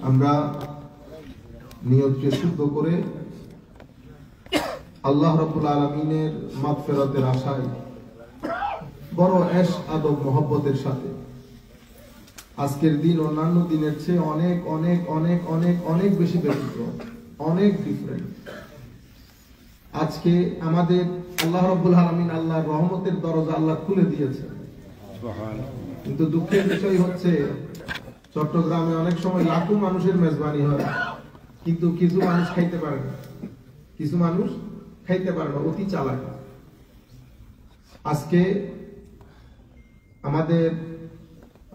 আমরা নিয়তকে শুদ্ধ করে আল্লাহ রাব্বুল আলামিনের মাগফিরাতের আশায় বড় এশক আদব মহব্বতের সাথে আজকের দিন অন্যান্য দিনের চেয়ে অনেক অনেক অনেক অনেক অনেক বেশি ব্যতিক্রম, অনেক ডিফারেন্ট। আজকে আমাদের আল্লাহ রাব্বুল আলামিন আল্লাহর রহমতের দরজা আল্লাহ খুলে দিয়েছে, কিন্তু দুঃখের বিষয় হচ্ছে চট্টগ্রামে অনেক সময় লাখো মানুষের মেজবানি হয়, কিন্তু কিছু মানুষ খাইতে পারে না, কিছু মানুষ খাইতে পারে না, অতি চালাক। আজকে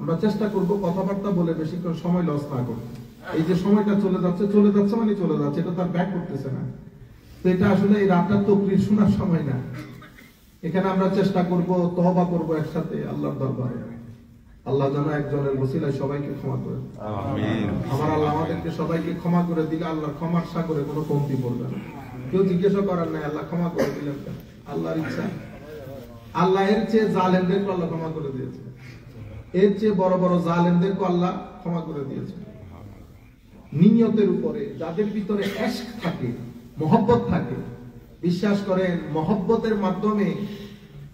আমরা চেষ্টা করব কথাবার্তা বলে বেশিক্ষণ সময় লস না করতে। এই যে সময়টা চলে যাচ্ছে মানে চলে যাচ্ছে, এটা তার ব্যাক করতেছে না। তো এটা আসলে এই রাতটা তকরির শোনার সময় না। এখানে আমরা চেষ্টা করব, তওবা করব একসাথে আল্লাহর দরবারে। আল্লাহ যেন একজনের ওসিলায় সবাইকে ক্ষমা করে, আমিন। আমার আল্লাহ আমাদেরকে সবাইকে ক্ষমা করে দিলে আল্লাহর ক্ষমার সাগরে কোনো কমতি পড়বে না। কেউ জিজ্ঞাসা করার নাই আল্লাহ ক্ষমা করে দিলেন কেন, আল্লাহর ইচ্ছা। আল্লাহ এর চেয়ে জালেমদেরকে আল্লাহ ক্ষমা করে দিয়েছে, এর চেয়ে বড় বড় জালেমদেরকে আল্লাহ ক্ষমা করে দিয়েছে। নিয়তের উপরে যাদের ভিতরে ইশক থাকে, মহব্বত থাকে, বিশ্বাস করেন মহব্বতের মাধ্যমে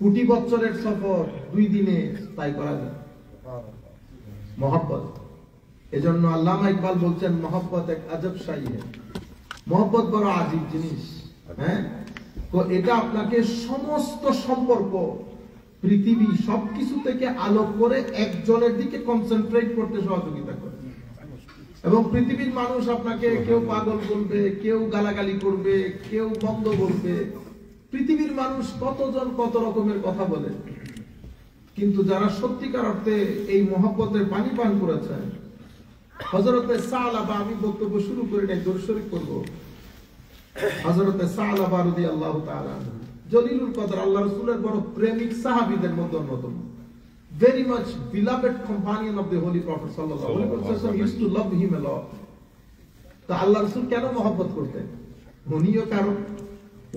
কোটি বছরের সফর 2 দিনে তাই করা যায়। মহব্বত, এজন্য আল্লামা ইকবাল বলছেন মহব্বত এক আজব শাই है। মহব্বত বড় আজীব জিনিস। হ্যাঁ, তো এটা আপনাকে সমস্ত সম্পর্ক পৃথিবী সবকিছু থেকে আলোক করে একজনের দিকে কনসেন্ট্রেট করতে সহযোগিতা করে। এবং পৃথিবীর মানুষ আপনাকে কেউ পাগল বলবে, কেউ গালাগালি করবে, কেউ মন্দ বলবে। পৃথিবীর মানুষ কতজন কত রকমের কথা বলে, কিন্তু যারা সত্যিকার অর্থে এই মহব্বতের পানি পান করেছে, হযরতে সালাবা, আমি বক্তব্য শুরু করে নাই, দরুদ শরীফ করব। হযরতে সালাবা রাদিয়াল্লাহু তাআলা জলিলুল কদর, আল্লাহ রাসূলের বড় প্রেমিক সাহাবীদের মধ্যে অন্যতম। Very much beloved companion of the Holy Prophet sallallahu alaihi wasallam, used to love him a lot. তো আল্লাহ রাসূল কেন মহব্বত করতেন?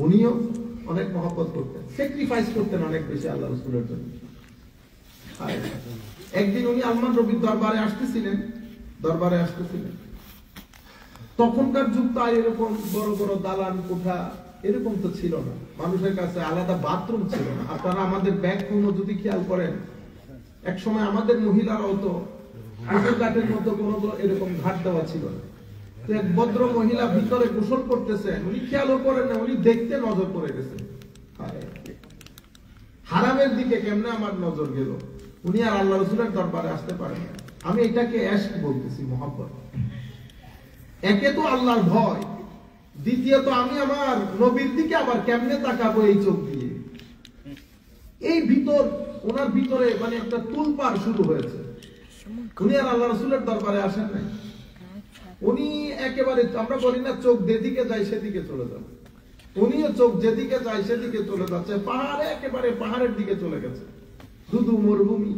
উনিও অনেক মহব্বত করতেন, স্যাক্রিফাইস করতেন অনেক বেশি আল্লাহ রাসূলের জন্য। একদিন উনি আল্লাহর নবীর দরবারে আসতেছিলেন। তখনকার যুগটা এরকম বড় বড় দালান কোঠা এরকম তো ছিল না, মানুষের কাছে আলাদা বাথরুম ছিল না। আপনারা আমাদের ব্যাগ কোনো যদি খেয়াল করেন, এক সময় আমাদের মহিলারাও তো ঘাটের মতো কোনো এরকম ঘাট দেওয়া ছিল না। তো এক ভদ্র মহিলা ভিতরে গোসল করতেছেন, উনি খেয়ালও করেন না, উনি দেখতে নজর পড়ে গেছেন। হারামের দিকে কেমনে আমার নজর গেল, উনি আর আল্লাহ রাসূলের দরবারে আসতে পারেন না। আমি এটাকে ইশক বলতেছি, মহব্বত। একে তো আল্লাহর ভয়, দ্বিতীয়ত আমি আমার নবীর দিকে আবার কেমনে তাকাবো এই চোখ দিয়ে। এই ওনার ভিতরে মানে একটা তুলপার শুরু হয়েছে। উনি আর আল্লাহ রাসূলের দরবারে আসেন নাই, উনি একেবারে, আমরা বলি না চোখ যেদিকে যায় সেদিকে চলে যাবে, উনিও চোখ যেদিকে যায় সেদিকে চলে যাচ্ছে। একেবারে পাহাড়ের দিকে চলে গেছে, শুধু মরুভূমি।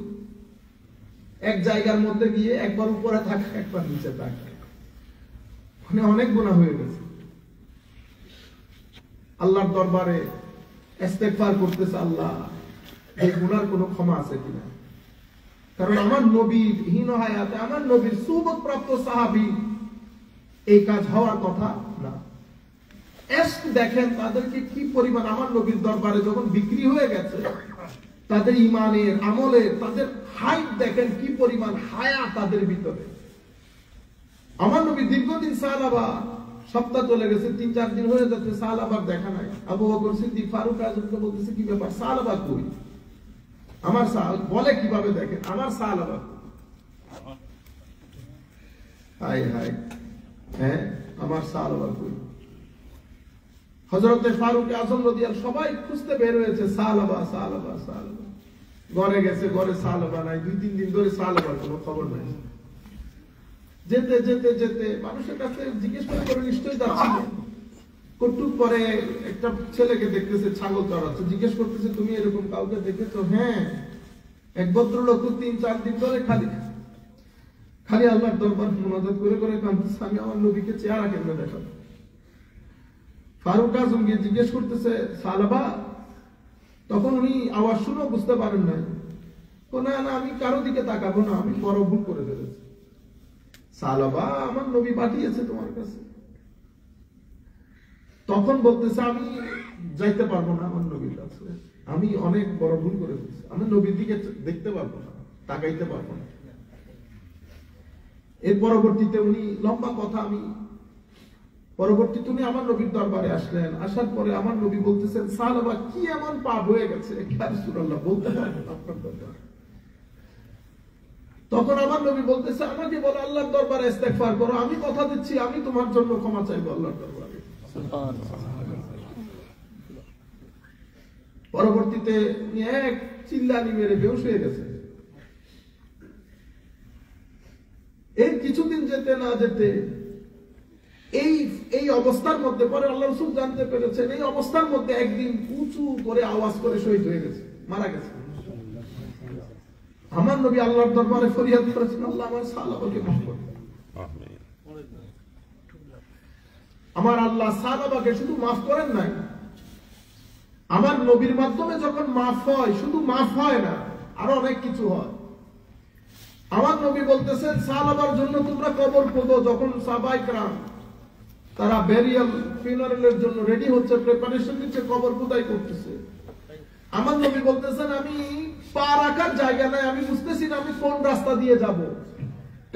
এক জায়গার মধ্যে গিয়ে একবার উপরে থাকে, একবার নিচে থাকে, মানে অনেক গুনাহ হয়ে গেছে। আল্লাহর দরবারে ইস্তেগফার করতেছে, আল্লাহ এই গুনার কোনো ক্ষমা আছে কিনা। কারণ আমার নবীর হীন হায়াতে, আমার নবীর সুহবত প্রাপ্ত সাহাবী এই কাজ হওয়ার কথা না। ইশক দেখেন তাদেরকে কি পরিমাণ, আমার নবীর দরবারে যখন বিক্রি হয়ে গেছে, তাদের ঈমানের, আমলের, তাদের হাইট দেখেন কি পরিমাণ হায়া তাদের ভিতরে। আমার নবী দীর্ঘদিন সাহাবা, সপ্তাহ চলে গেছে, 3-4 দিন হয়ে যাচ্ছে, সাহাবার দেখা নাই। আবু বকর সিদ্দিক, ফারুক আজমকে বলতেছে কি ব্যাপার, সাহাবা কই? আমার বলে কিভাবে দেখেন, আমার সাহাবা। হায় হায়, হ্যাঁ আমার সাহাবা কই? হযরতে ফারুক আজম রাদিয়াল্লাহু, সবাই খুঁজতে বের হয়েছে, সাহাবা। ঘরে গেছে, ঘরে সাহাবা নাই, 2-3 দিন ধরে সাহাবার কোনো খবর নাই। যেতে যেতে যেতে মানুষের কাছে জিজ্ঞেস করে নিশ্চয়ই যাচ্ছিল। কটুক পরে একটা ছেলেকে দেখতেছে ছাগল চড়াচ্ছে, জিজ্ঞেস করতেছে তুমি এরকম কাউকে দেখেছো? হ্যাঁ, এক ভদ্রলোক 3-4 দিন ধরে খালি আল্লাহর দরবার মুনাজাত করে কাঁদতেছে, আমি আমার নবীকে চেহারা কেমনে দেখাবো। ফারুক আজম গিয়ে জিজ্ঞেস করতেছে সাহাবা, তখন উনি আওয়াজ শুনেও বুঝতে পারেন নাই। না আমি কারো দিকে তাকাবো না, আমি বড় ভুল করে ফেলেছি। সালাবা আমার নবী পাঠিয়েছে তোমার কাছে। তখন বলতেছে আমি যাইতে পারবো না আমার নবীর কাছে, আমি অনেক বড় ভুল করে ফেলেছি, আমি নবীর দিকে দেখতে পারবো না, তাকাইতে পারবো না। এর পরবর্তীতে উনি লম্বা কথা, পরবর্তীতে উনি আমার নবীর দরবারে আসলেন। আসার পরে আমার নবী বলতেছেন সাহাবা কি এমন পাপ হয়ে গেছে ইয়া রাসূলুল্লাহ বলতে পারবেন আপনার দরবারে? তখন আমার নবী বলতেছে আমাকে বলো আল্লাহর দরবারে ইস্তেগফার করো, আমি কথা দিচ্ছি আমি তোমার জন্য ক্ষমা চাইবো আল্লাহর দরবারে। পরবর্তীতে এক চিল্লানি মেরে বেহুশ হয়ে গেছে। এর কিছুদিন যেতে না যেতে এই অবস্থার মধ্যে পরে আল্লাহ রাসূল জানতে পেরেছেন, এই অবস্থার মধ্যে একদিন উঁচু করে আওয়াজ করে শহীদ হয়ে গেছে, মারা গেছে। আমার নবী আল্লাহর দরবারে ফরিয়াদ করেছেন আল্লাহ আমার সাহাবাকে মাফ করুন। আমার আল্লাহ সাহাবাকে শুধু মাফ করেন নাই, আমার নবীর মাধ্যমে যখন মাফ হয় শুধু মাফ হয় না, আরো অনেক কিছু হয়। আমার নবী বলতেছেন সাহাবার জন্য তোমরা কবর খোঁজো। যখন সাহাবায়ে কেরাম তারা ব্যারিয়াল ফিনারেলের জন্য রেডি হচ্ছে, প্রিপারেশন নিচ্ছে, কবর খোদাই করতেছে, আমার নবী বলতেছেন আমি পা রাখার জায়গা নাই, আমি বুঝতেছি না আমি কোন রাস্তা দিয়ে যাব,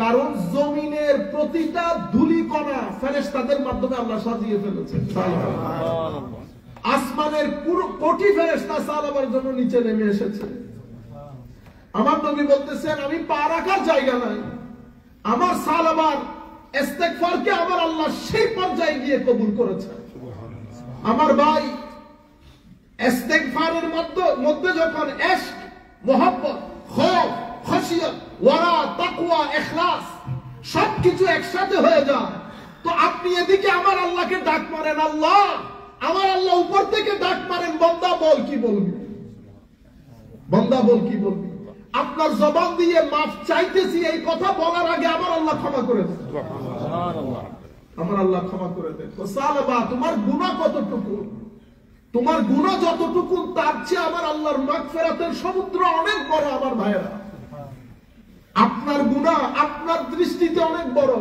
কারণ জমিনের প্রতিটা ধুলি কণা ফেরেশতাদের মাধ্যমে আল্লাহ সাজিয়ে ফেলেছে। আসমানের পুরো কোটি ফেরেশতা সাহাবার জন্য নিচে নেমে এসেছে। আমার নবী বলতেছেন আমি পা রাখার জায়গা নাই, আমার সাহাবার ইস্তেগফারকে আমার আল্লাহ সেই পর্যায়ে গিয়ে কবুল করেছেন। আমার ভাই ইস্তেগফারের মধ্যে যখন ইশক, মুহাব্বত, খৌফ, খশিয়ত, ওয়ারা, তাকওয়া, ইখলাস সবকিছু একসাথে হয়ে যায়, তো আপনি এদিকে আমার আল্লাহকে ডাক মারেন, আল্লাহ আমার আল্লাহ উপর থেকে ডাক মারেন বান্দা বল কি বলবি, বান্দা বল কি বলবি। আপনার জবান দিয়ে মাফ চাইতেছি এই কথা বলার আগে আমার আল্লাহ ক্ষমা করে দেন, আমার আল্লাহ ক্ষমা করে দেন। তো সাহাবা তোমার গুনাহ কতটুকু, তোমার গুনাহ যতটুকু তার চেয়ে আমার আল্লাহর মাগফিরাতের সমুদ্র অনেক বড়। আমার ভাইরা আপনার গুনাহ আপনার দৃষ্টিতে অনেক বড়,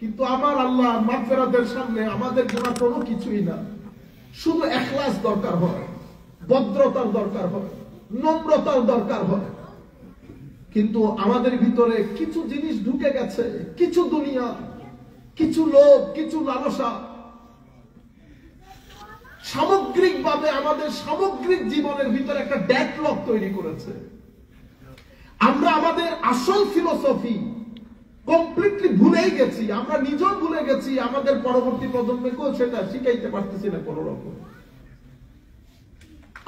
কিন্তু আমার আল্লাহ মাগফিরাতের সামনে আমাদের গুনাহ কোনো কিছুই না। শুধু ইখলাস দরকার হয়, ভদ্রতার দরকার হয়, নম্রতার দরকার হয়। কিন্তু আমাদের ভিতরে কিছু জিনিস ঢুকে গেছে, কিছু দুনিয়া, কিছু লোভ, কিছু লালসা সামগ্রিকভাবে আমাদের সামগ্রিক জীবনের ভিতরে একটা ডেডলক তৈরি করেছে। আমরা আমাদের আসল ফিলোসফি কমপ্লিটলি ভুলেই গেছি, আমরা নিজেও ভুলে গেছি, আমাদের পরবর্তী প্রজন্মকেও সেটা শিখাইতে পারতেছি না কোন রকম।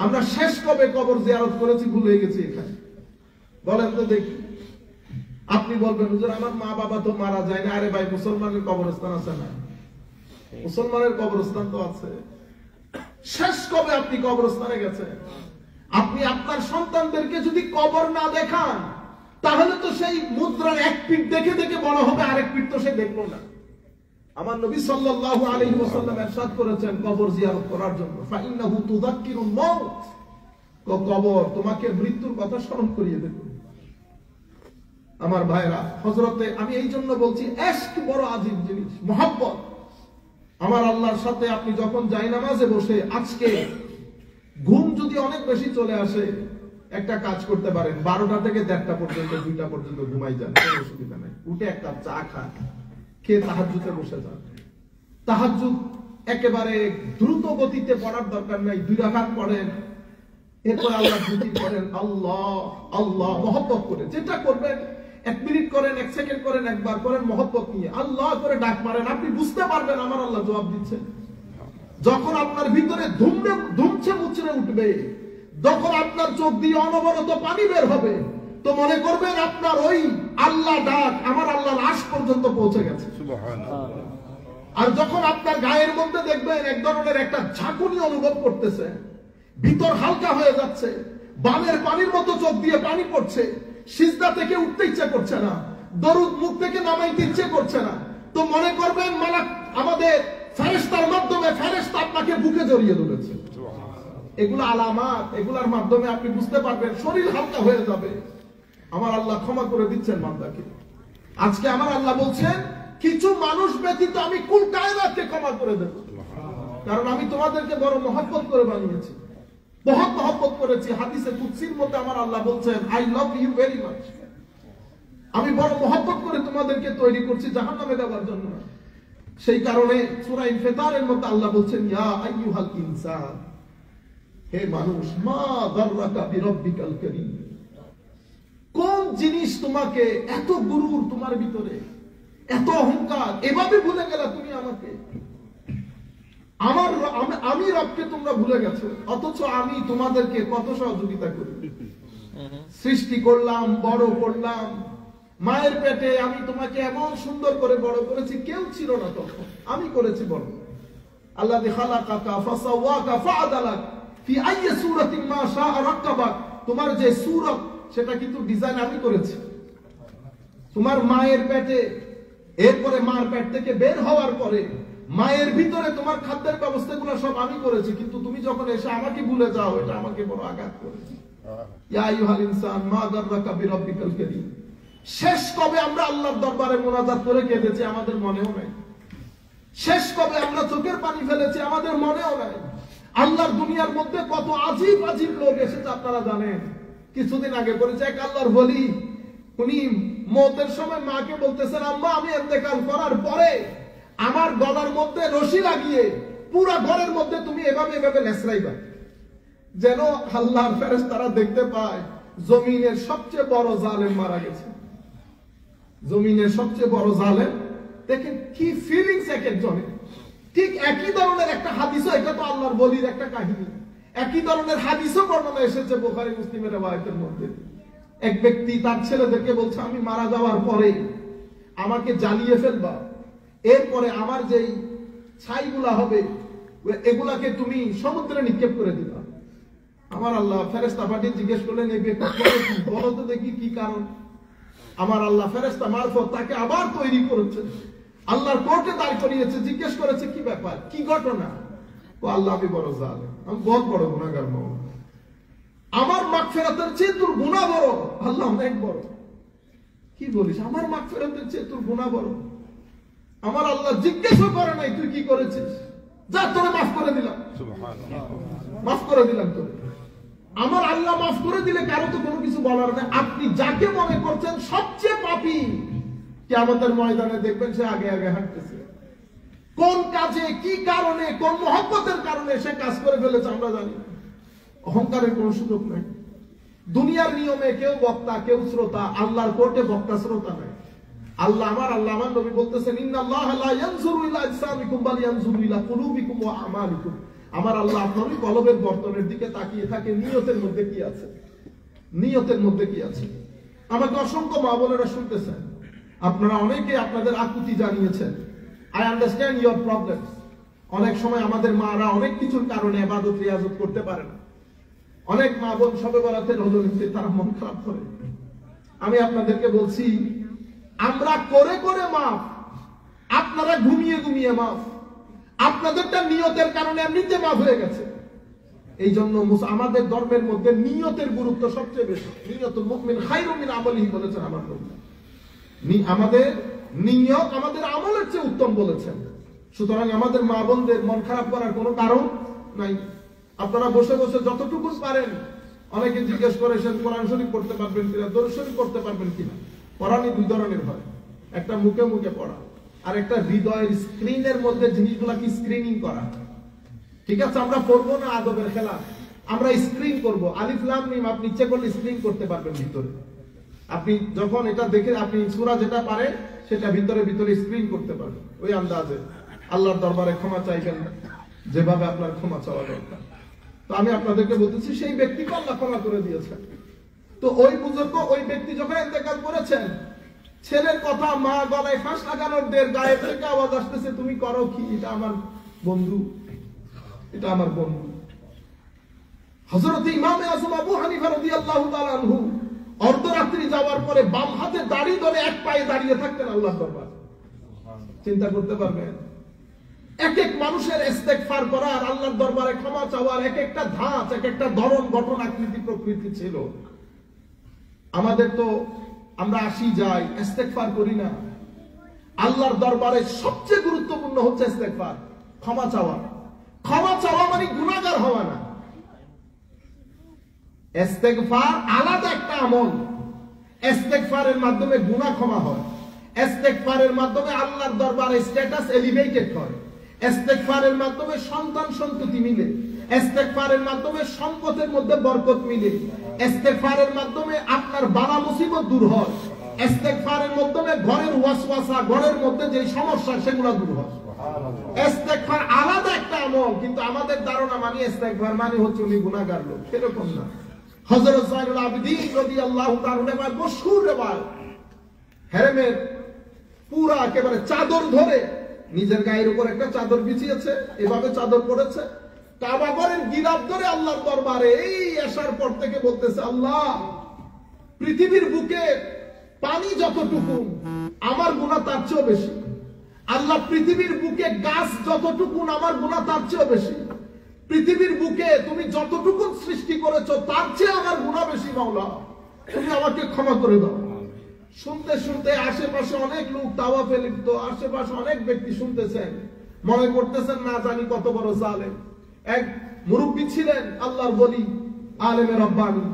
আমরা শেষ কবে কবর জিয়ারত করেছি ভুলে গেছি এখানে, বলেন তো দেখি। আপনি বলবেন হুজুর আমার মা বাবা তো মারা যায় না, আরে ভাই মুসলমানের কবরস্থান আছে না? মুসলমানের কবরস্থান তো আছে। শেষ কবে আপনি কবরস্থানে গেছেন? আপনি আপনার সন্তানদেরকে যদি কবর না দেখান তাহলে তো সেই মুদ্রার এক পিঠ দেখে দেখে বড় হবে, আরেক পিঠ তো সে দেখলো না। আমার নবী সাল্লাল্লাহু আলাইহি ওয়াসাল্লাম ইরশাদ করেছেন কবর জিয়ারত করার জন্য, ফাইন্নাহু তুযাক্কিরুল মাউত, কবর তোমাকে মৃত্যুর কথা স্মরণ করিয়ে দেবে। আমার ভাইরা হযরতে আমি এই জন্য বলছি ইশক বড় আজীব জিনিস, মুহাব্বত। আমার আল্লাহর সাথে আপনি যখন জায়নামাজে বসে, আজকে ঘুম যদি অনেক বেশি চলে আসে একটা কাজ করতে পারেন, 12টা থেকে 1:30 পর্যন্ত 2টা পর্যন্ত ঘুমাই যান, কোনো অসুবিধা নেই। উঠে একটা চা খান, খেয়ে তাহাজ্জুদে বসে যান। তাহাজ্জুদ একেবারে দ্রুত গতিতে পড়ার দরকার নাই, 2 রাকাত পড়েন, এরপর আল্লাহ জিকির করেন, আল্লাহ আল্লাহ মহব্বত করে। যেটা করবেন 1 মিনিট করেন, 1 সেকেন্ড করেন, একবার করেন মহব্বত নিয়ে, আল্লাহ করে ডাক মারেন, আপনি বুঝতে পারবেন আমার আল্লাহ জবাব দিচ্ছেন। যখন আপনার ভিতরে ধুমছে মুচড়ে উঠবে, যখন আপনার চোখ দিয়ে অনবরত পানি বের হবে, তো মনে করবেন আপনার ওই আল্লাহ ডাক আমার আল্লাহর আরশ পর্যন্ত পৌঁছে গেছে। সুবহানাল্লাহ। আর যখন আপনার গায়ের মধ্যে দেখবেন এক ধরনের একটা ঝাঁকুনি অনুভব করতেছে, ভিতর হালকা হয়ে যাচ্ছে, বানের পানির মতো চোখ দিয়ে পানি পড়ছে, সিজদা থেকে উঠতে ইচ্ছা করছে না, দরুদ মুখ থেকে নামাইতে ইচ্ছে করছে না, তো মনে করবেন মালাক আমাদের ফেরেশতার মাধ্যমে ফেরেশতা আপনাকে বুকে জড়িয়ে ধরেছে। এগুলো আলামত, এগুলোর মাধ্যমে আপনি বুঝতে পারবেন, শরীর হালকা হয়ে যাবে। আমার আল্লাহ ক্ষমা করে দিচ্ছেন বান্দাকে। আজকে আমার আল্লাহ বলছেন কিছু মানুষ ব্যতীত আমি কুল কায়নাতকে ক্ষমা করে দেব, কারণ আমি তোমাদেরকে বড় মহব্বত করে বানিয়েছি, বহুত মহব্বত করেছি। হাদিসে কুদসির মধ্যে আমার আল্লাহ বলছেন I love you very much, আমি বড় মহব্বত করে তোমাদেরকে তৈরি করছি জাহান্নামে দেওয়ার জন্য। সেই কারণে সূরা ইনফিতারের মধ্যে আল্লাহ বলছেন ইয়া আইয়ুহাল ইনসান, হে মানুষ, মা দাররাকা বিরাব্বিকাল কারীম, কোন জিনিস তোমাকে এত গুরুর তোমার ভিতরে, এত অহংকার, এভাবে ভুলে গেলা তুমি আমাকে, আমি রবকে তোমরা ভুলে গেছো, অথচ আমি তোমাদেরকে কত সহযোগিতা করি, সৃষ্টি করলাম, বড় করলাম, মায়ের পেটে আমি তোমাকে এমন সুন্দর করে বড় করেছি, কেউ ছিল না তখন, আমি করেছি বড়। আল্লাযী খালাকাকা ফাসাওয়াকা ফাআদালাক ফি আইয়ি সূরাতিন মা শাআ রাক্কাবাক, তোমার যে সূরত সেটা কিন্তু ডিজাইন আমি করেছি। তোমার মায়ের পেটে, এরপরে মার পেট থেকে বের হওয়ার পরে মায়ের ভিতরে তোমার খাদ্যের ব্যবস্থাগুলো সব আমি করেছি, কিন্তু তুমি যখন এসে আমাকে ভুলে যাও, এটা আমাকে বড় আঘাত করেছে। ইয়া আইয়ুহাল ইনসান মা দাররাকা বিরাব্বিকাল কারীম। শেষ কবে আমরা আল্লাহর দরবারে মুনাজাত করে কেঁদেছি আমাদের মনেও নাই, শেষ কবে আমরা চোখের পানি ফেলেছি আমাদের মনেও নাই। আল্লাহর দুনিয়ার মধ্যে কত আজীব আজীব লোক এসেছে আপনারা জানেন। কিছুদিন আগে পরিচয় এক আল্লাহর ওলি, উনি মওতের সময় মাকে বলতেছেন আম্মা আমি ইন্তেকাল করার পরে আমার গলার মধ্যে রশি লাগিয়ে পুরো ঘরের মধ্যে তুমি এভাবে এভাবে নেছরাইবা, যেন আল্লাহর ফেরেশতারা দেখতে পায় জমিনের সবচেয়ে বড় জালেম মারা গেছে। জমিনের সবচেয়ে বড় জালেম, দেখেন কি ফিলিংস এক একজনের। ঠিক একই ধরনের একটা হাদিসও, এটা তো আল্লাহর ওলির একটা কাহিনী, একই ধরনের হাদিসও বর্ণনা এসেছে বুখারী মুসলিমের riwayatের মধ্যে। এক ব্যক্তি তার ছেলেদেরকে বলছে আমি মারা যাওয়ার পরে আমাকে জ্বালিয়ে ফেলবা, এরপরে আমার যেই ছাইগুলা হবে এগুলাকে তুমি সমুদ্রে নিক্ষেপ করে দিবা। আমার আল্লাহ ফেরেশতা পাঠিয়ে জিজ্ঞেস করলেন এই ব্যক্তি বলো তো দেখি কি কারণ। আমার আল্লাহ ফেরেশতা মারফত তাকে আবার তৈরি করেছে, আল্লাহর কোর্টে দাঁড় করিয়েছে, জিজ্ঞেস করেছে কি ব্যাপার, কি ঘটনা। ও আল্লাহ আমি বড় জালেম, আমি বহুত বড় গুনাহগার মাওলা, আমার মাগফিরাতের চেয়ে তোর গুনাহ বড়। আল্লাহ অনেক বড়। কি বলিস, আমার মাগফিরাতের চেয়ে তোর গুনাহ বড়? আমার আল্লাহ জিজ্ঞেসও করে নাই তুই কি করেছিস, যা তোরে মাফ করে দিলাম, সুবহানাল্লাহ, মাফ করে দিলাম তোরে। আমার আল্লাহ মাফ করে দিলে কারো তো কোনো কিছু বলার নেই। আপনি যাকে মনে করছেন সবচেয়ে পাপী, কিয়ামতের ময়দানে দেখবেন সে আগে আগে হাঁটতেছে। কোন কাজে, কি কারণে, কোন মহব্বতের কারণে সে কাজ করে ফেলেছে আমরা জানি না। অহংকারের কোনো সুযোগ নাই। দুনিয়ার নিয়মে কেউ বক্তা কেউ শ্রোতা, আল্লাহর কোর্টে বক্তা শ্রোতা নাই। আল্লাহ আমার নবী বলতেছেন ইন্নাল্লাহা লা ইয়ানজুরু ইলা আজসামিকুম বাল ইয়ানজুরু ইলা কুলুবিকুম ওয়া আমালিকুম। আমার আল্লাহ আপনার কলবের বর্তনের দিকে তাকিয়ে থাকে নিয়তের মধ্যে কি আছে, নিয়তের মধ্যে কি আছে। আমাকে অসংখ্য মা বোনেরা শুনতেছেন, আপনারা অনেকে আপনাদের আকুতি জানিয়েছেন। I understand your problems. অনেক সময় আমাদের মারা অনেক কিছুর কারণে ইবাদত রিয়াজত করতে পারে না। অনেক মা বোন সবে বরাতে রজনীতে তারা মন খারাপ করে। আমি আপনাদেরকে বলছি আমরা করে করে মাফ, আপনারা ঘুমিয়ে ঘুমিয়ে মাফ। আপনাদেরটা নিয়তের কারণে এমনিতে মাফ হয়ে গেছে। এই জন্য আমাদের ধর্মের মধ্যে নিয়তের গুরুত্ব সবচেয়ে বেশি। নিয়তুল মুমিন খায়রুম মিন আমালিহি বলেছেন আমার নবী। আমাদের নিয়ত আমাদের আমলের চেয়ে উত্তম বলেছেন। সুতরাং আমাদের মা বোনদের মন খারাপ করার কোনো কারণ নাই। আপনারা বসে বসে যতটুকু পারেন, অনেকে জিজ্ঞেস করেছেন কোরআন শরীফ পড়তে পারবেন কিনা, দরুদ শরীফ পড়তে পারবেন কিনা। পড়ানি দুই ধরনের হয়, একটা মুখে মুখে পড়া, আর একটা হৃদয়ের স্ক্রিনের মধ্যে জিনিসগুলা কি স্ক্রিনিং করা। ঠিক আছে, আমরা পড়বো না আদবের খেলা, আমরা স্ক্রিন করব। আলিফ লাম মিম আপনি ইচ্ছে করলে স্ক্রিন করতে পারবেন ভিতরে। আপনি যখন এটা দেখে আপনি সূরা যেটা পারেন সেটা ভিতরে ভিতরে স্ক্রিন করতে পারবেন। ওই আন্দাজে আল্লাহর দরবারে ক্ষমা চাইবেন যেভাবে আপনার ক্ষমা চাওয়া দরকার। তো আমি আপনাদেরকে বলতেছি সেই ব্যক্তিকে আল্লাহ ক্ষমা করে দিয়েছেন। তো ওই বুজুর্গ, ওই ব্যক্তি যখন ইন্তেকাল করেছেন, ছেলের কথা মা গলায় ফাঁস লাগানোর দের গায়ে থেকে আওয়াজ আসতেছে তুমি করো কি, এটা আমার বন্ধু, এটা আমার বন্ধু। হযরত ইমাম আযম আবু হানিফা রাদিয়াল্লাহু তাআলা আনহু অর্ধরাত্রি যাওয়ার পরে বাম হাতে দাড়ি ধরে এক পায়ে দাঁড়িয়ে থাকতেন আল্লাহর দরবারে। চিন্তা করতে পারবেন এক এক মানুষের ইস্তেগফার করার, আল্লাহর দরবারে ক্ষমা চাওয়ার এক একটা ধাঁচ, এক একটা ধরন, গঠন, আকৃতি, প্রকৃতি ছিল। আমাদের তো আমরা আসি যাই, ইস্তেগফার করি না। আল্লাহর দরবারে সবচেয়ে গুরুত্বপূর্ণ হচ্ছে ইস্তেগফার, ক্ষমা চাওয়া। ক্ষমা চাওয়া মানে গুনাহগার হওয়া না। ইস্তেগফার আলাদা একটা আমল। ইস্তেগফারের মাধ্যমে গুনাহ ক্ষমা হয়। ইস্তেগফারের মাধ্যমে আল্লাহর দরবারে স্ট্যাটাস এলিভেটেড হয়। ইস্তেগফারের মাধ্যমে সন্তান সন্ততি মিলে। ইস্তেগফারের মাধ্যমে সম্পদের মধ্যে বরকত মিলে। ইস্তেগফারের মাধ্যমে আপনার বালা মুসিবত দূর হয়। ইস্তেগফারের মাধ্যমে ঘরের ওয়াসওয়াসা, ঘরের মধ্যে যে সমস্যা সেগুলো দূর হয়। ইস্তেগফার আলাদা একটা আমল, কিন্তু আমাদের ধারণা মানে ইস্তেগফার মানে হচ্ছে উনি গুনাহগার লোক, এরকম না। হযরত যায়নুল আবেদিন রাদিয়াল্লাহু তাআলা মশহুর রিওয়ায়াত, হেরেমের পুরা একেবারে চাদর ধরে নিজের গায়ের উপর একটা চাদর বিছিয়েছে, এভাবে চাদর পড়েছে, কাবা ঘরের গিলাফ ধরে আল্লাহর দরবারে এই আসার পর থেকে বলতেছে, আল্লাহ পৃথিবীর বুকে পানি যতটুকু আমার গুনাহ তার চেয়েও বেশি। আল্লাহ পৃথিবীর বুকে গাছ যতটুকু আমার গুনাহ তার চেয়েও বেশি। পৃথিবীর বুকে তুমি যতটুকু সৃষ্টি করেছো তার চেয়ে আমার গুনাহ বেশি। মাওলা তুমি আমাকে ক্ষমা করে দাও। শুনতে শুনতে আশেপাশে অনেক লোক তাওয়াফে লিপ্ত, আশেপাশে অনেক ব্যক্তি শুনতেছেন, মনে করতেছেন না জানি কত বড় জালেম। এক মুরব্বী ছিলেন, আল্লাহর ওলি, আলেমে রব্বানি,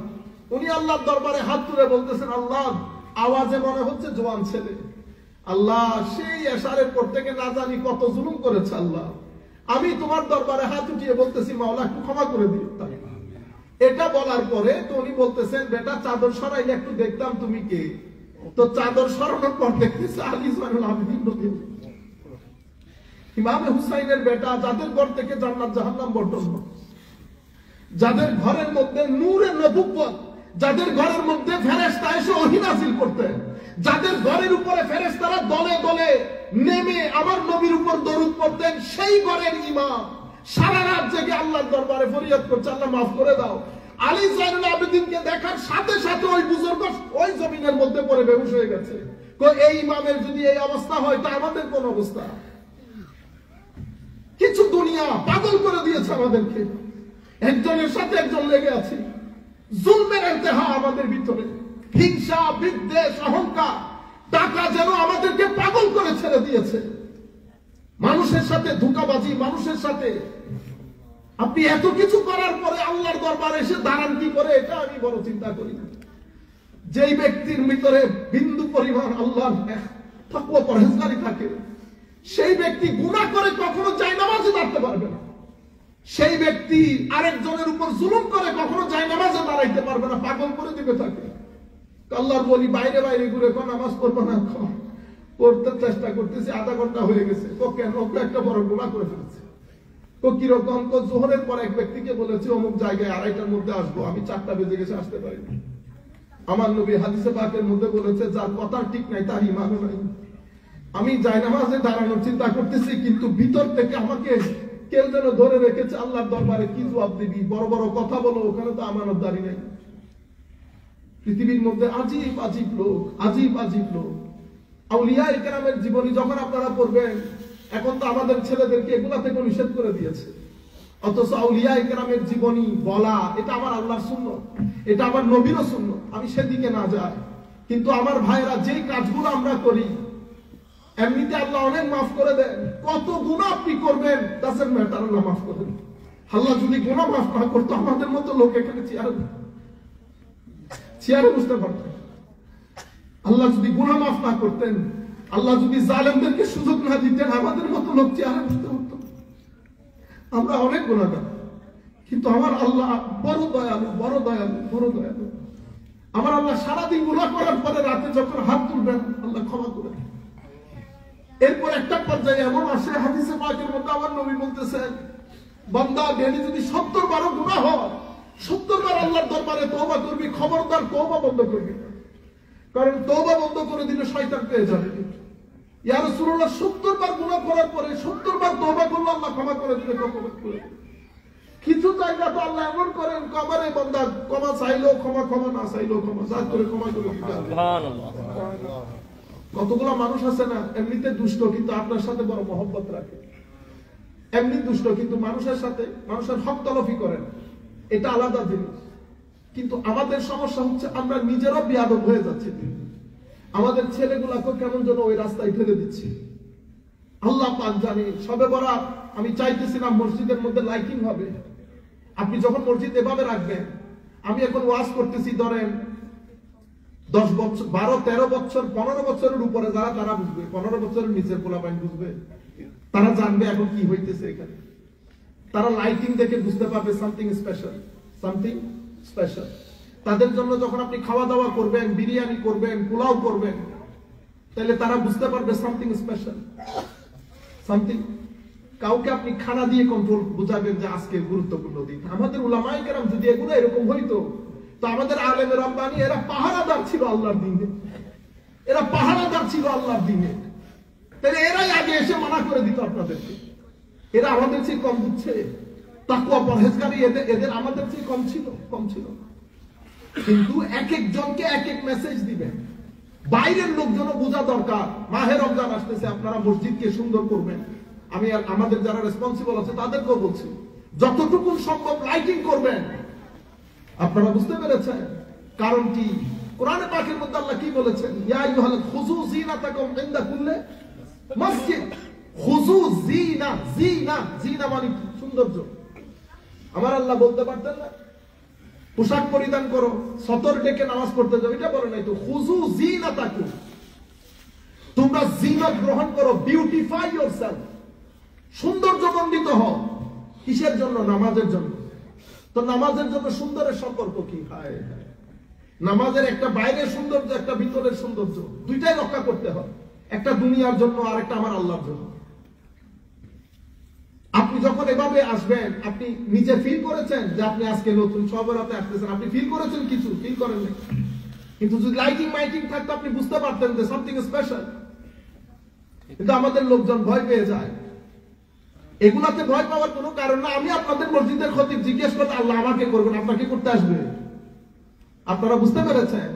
উনি আল্লাহর দরবারে হাত তুলে বলতেছেন, আল্লাহ আওয়াজে মনে হচ্ছে জওয়ান ছেলে, আল্লাহ সেই এশারের পর থেকে না জানি কত জুলুম করেছে, আল্লাহ আমি তোমার দরবারে হাত উঠিয়ে বলতেছি মাওলা একটু ক্ষমা করে দিও। এটা বলার পরে তো উনি বলতেছেন, বেটা চাদর সরাইলে একটু দেখতাম তুমি কে। তো চাদর সরানোর পর দেখতেছে আলী যায়নুল আবেদিন রাদিয়াল্লাহু ইমাম হুসাইনের বেটা, যাদের ঘর থেকে জান্নাত জাহান্নাম বর্তন, যাদের ঘরের মধ্যে নূরে নবুওয়াত, যাদের ঘরের মধ্যে ফেরেশতা এসে ওহী নাযিল করতেন, যাদের ঘরের উপরে ফেরেশতারা দলে দলে নেমে আমার নবীর উপর দরুদ পড়তেন, সেই ঘরের ইমাম সারা রাত জেগে আল্লাহর দরবারে ফরিয়াদ করছে, আল্লাহ মাফ করে দাও। আলী যায়নুল আবেদিনকে দেখার সাথে সাথে ওই বুজুর্গ ওই জমিনের মধ্যে পড়ে বেহুশ হয়ে গেছে। এই ইমামের যদি এই অবস্থা হয় তা আমাদের কোন অবস্থা? কিছু দুনিয়া পাগল করে দিয়েছে আমাদেরকে, একজনের সাথে একজন লেগে আছে। জুলমের ইন্তেহা আমাদের ভিতরে, হিংসা, বিদ্বেষ, অহংকার, টাকা যেন আমাদেরকে পাগল করে ছেড়ে দিয়েছে। মানুষের সাথে ধোঁকাবাজি, মানুষের সাথে আপনি এত কিছু করার পরে আল্লাহর দরবারে এসে দাঁড়ান কি করে, এটা আমি বড় চিন্তা করি। যেই ব্যক্তির ভিতরে বিন্দু পরিমাণ আল্লাহর তাকওয়া পরহেজগারি থাকে, সেই ব্যক্তি গুনাহ করে কখনো জায়নামাজে দাঁড়াতে পারবে না। সেই ব্যক্তি আরেকজনের উপর জুলুম করে কখনো জায়নামাজে দাঁড়াইতে পারবে না, পাগল করে দিবে তাকে। আল্লাহর বলি বাইরে বাইরে ঘুরে কোন নামাজ পড়বো না, পড়তে চেষ্টা করতেছি, আধা ঘন্টা হয়ে গেছে। কেন একটা বড় গুনাহ করে ফেলেছে। কিরকম? জোহরের পর এক ব্যক্তিকে বলেছে অমুক জায়গায় 2:30টার মধ্যে আসবো, আমি 4টা বেজে গেছে আসতে পারিনি। আমার নবী হাদিসে পাকের মধ্যে বলেছে, যার কথা ঠিক নাই তার ঈমানও নাই। আমি জায়নামাজে দাঁড়ানোর চিন্তা করতেছি, কিন্তু ভিতর থেকে আমাকে কেউ যেন ধরে রেখেছে, আল্লাহর দরবারে কি জবাব দিবি, বড় বড় কথা বলো, ওখানে তো আমানতদারি নেই। পৃথিবীর মধ্যে আজীব আজীব লোক, আজীব আজীব লোক। আউলিয়ায়ে কেরামের জীবনী যখন আপনারা পড়বেন, এখন তো আমাদের ছেলেদেরকে এগুলা থেকে নিষেধ করে দিয়েছে, অথচ আউলিয়ায়ে কেরামের জীবনী বলা এটা আমার আল্লাহর সুন্নাত, এটা আমার নবীরও সুন্নাত। আমি সেদিকে না যাই, কিন্তু আমার ভাইরা যেই কাজগুলো আমরা করি, এমনিতে আল্লাহ অনেক মাফ করে দেন। কত গুনাহ আপনি করবেন ডাজন্ট ম্যাটার, আল্লাহ মাফ করে দেন। আল্লাহ যদি গুনাহ মাফ না করতো, আমাদের মতো লোক এখানে চেয়ারে বসতে পারতেন। আল্লাহ যদি গুনাহ মাফ না করতেন, আল্লাহ যদি জালেমদেরকে সুযোগ না দিতেন, আমাদের মতো লোক চেয়ারে বসতে পারত। আমরা অনেক গুনাহগার, কিন্তু আমার আল্লাহ বড় দয়ালু, বড় দয়ালু, বড় দয়ালু। আমার আল্লাহ সারাদিন গুনাহ করার পরে রাতে যখন হাত তুলবেন, আল্লাহ ক্ষমা করে দেন। এরপর একটা পর্যায়ে এমন আসে, হাদিসে পাকের মধ্যে আমার নবী বলতেছেন, বান্দা ডেলি যদি 70 বার গুনাহ হয়, 70 বার আল্লাহর দরবারে তওবা করবি, খবরদার তওবা বন্ধ করবি না। কারণ তওবা বন্ধ করে দিলে শয়তান পেয়ে যাবে। ইয়া রাসূলুল্লাহ, 70 বার গুনাহ করার পরে 70 বার তওবা করলে আল্লাহ ক্ষমা করে দিবে, কিছু জায়গা তো আল্লাহ এমন করেন, কবরে বান্দা ক্ষমা চাইলেও ক্ষমা, ক্ষমা না চাইলেও ক্ষমা, যা করে ক্ষমা করে সুবহানাল্লাহ। কতগুলো মানুষ আছে না, এমনিতে দুষ্ট কিন্তু আপনার সাথে বড় মহব্বত রাখে। এমনি দুষ্ট কিন্তু মানুষের সাথে, মানুষের হক তলফি করেন, এটা আলাদা জিনিস। কিন্তু আমাদের সমস্যা হচ্ছে আমরা নিজেরাও বেয়াদব হয়ে যাচ্ছি। আমাদের ছেলেগুলাকে কেমন যেন ওই রাস্তায় ফেলে দিচ্ছি। আল্লাহ পাক জানে। শবে বরাত আমি চাইতেছিলাম মসজিদের মধ্যে লাইটিং হবে। আপনি যখন মসজিদ এভাবে রাখবেন, আমি এখন ওয়াজ করতেছি, ধরেন 10 বছর 12 13 বছর 15 বছরের উপরে যারা, তারা বুঝবে, 15 বছরের নিচের পোলাপাইন বুঝবে, তারা জানবে এখন কি হইতেছে এখানে। তারা লাইটিং দেখে বুঝতে পারবে সামথিং স্পেশাল, সামথিং স্পেশাল। তাদের জন্য যখন আপনি খাওয়া দাওয়া করবেন, বিরিয়ানি করবেন, পোলাও করবেন, তাহলে তারা বুঝতে পারবে সামথিং স্পেশাল, সামথিং। কাউকে আপনি খানা দিয়ে কন্ট্রোল বুঝাবেন যে আজকে গুরুত্বপূর্ণ দিন। আমাদের উলামায়ে কেরাম যদি এগুলো এরকম হইতো, তো আমাদের আলেমে রব্বানি এরা পাহারাদার ছিল আল্লাহর দ্বীনে, এরা পাহারাদার ছিল আল্লাহর দ্বীনে। তাহলে এরাই আগে এসে মানা করে দিত আপনাদেরকে। এরা আমাদের চেয়ে কম দিচ্ছে, তাকওয়া পরহেজগারি এদের আমাদের চেয়ে কম ছিল। কিন্তু এক একজনকে এক এক মেসেজ দিবেন। বাইরের লোকজনও বোঝা দরকার, মাহে রমজান আসতেছে, আপনারা মসজিদকে সুন্দর করবেন। আমি আর আমাদের যারা রেসপন্সিবল আছে তাদেরকেও বলছি, যতটুকু সম্ভব লাইটিং করবেন। আপনারা বুঝতে পেরেছেন কারণ কি? কোরআনে পাকের মধ্যে আল্লাহ কি বলেছেন? ইয়া আইয়ুহাল খুযু যিনাতাকুম ইনদা কুল্লি মসজিদ। খুযু যিনা মানে সৌন্দর্য। আমার আল্লাহ বলতে পারতেন না পোশাক পরিধান করো, সতর ডেকে নামাজ পড়তে যাও? এটা বলে নাই তো। খুযু যিনাতাকুম, তোমরা জিনত গ্রহণ করো, বিউটিফাই ইয়োরসেলফ, সৌন্দর্যমণ্ডিত হও। কিসের জন্য? নামাজের জন্য। তো নামাজের জন্য সুন্দরের সম্পর্ক কি? নামাজের একটা বাইরের সৌন্দর্য, একটা ভিতরের সৌন্দর্য, দুইটাই রক্ষা করতে হয়। একটা দুনিয়ার জন্য আর একটা আমার আল্লাহর জন্য। আপনি যখন এভাবে আসবেন, আপনি নিজে ফিল করেছেন যে আপনি আজকে নতুন সবরাতে আসতেছেন, আপনি ফিল করেছেন কিছু? ফিল করেন না। কিন্তু যদি লাইটিং মাইটিং থাকতো আপনি বুঝতে পারতেন যে সামথিং স্পেশাল। কিন্তু আমাদের লোকজন ভয় পেয়ে যায়। এগুলাতে ভয় পাওয়ার কোনো কারণ না। আমি আপনাদের মসজিদের খতিব জিজ্ঞেস করতে, আল্লাহ আমাকে করবেন, আপনাকে করতে আসবে? আপনারা বুঝতে পেরেছেন?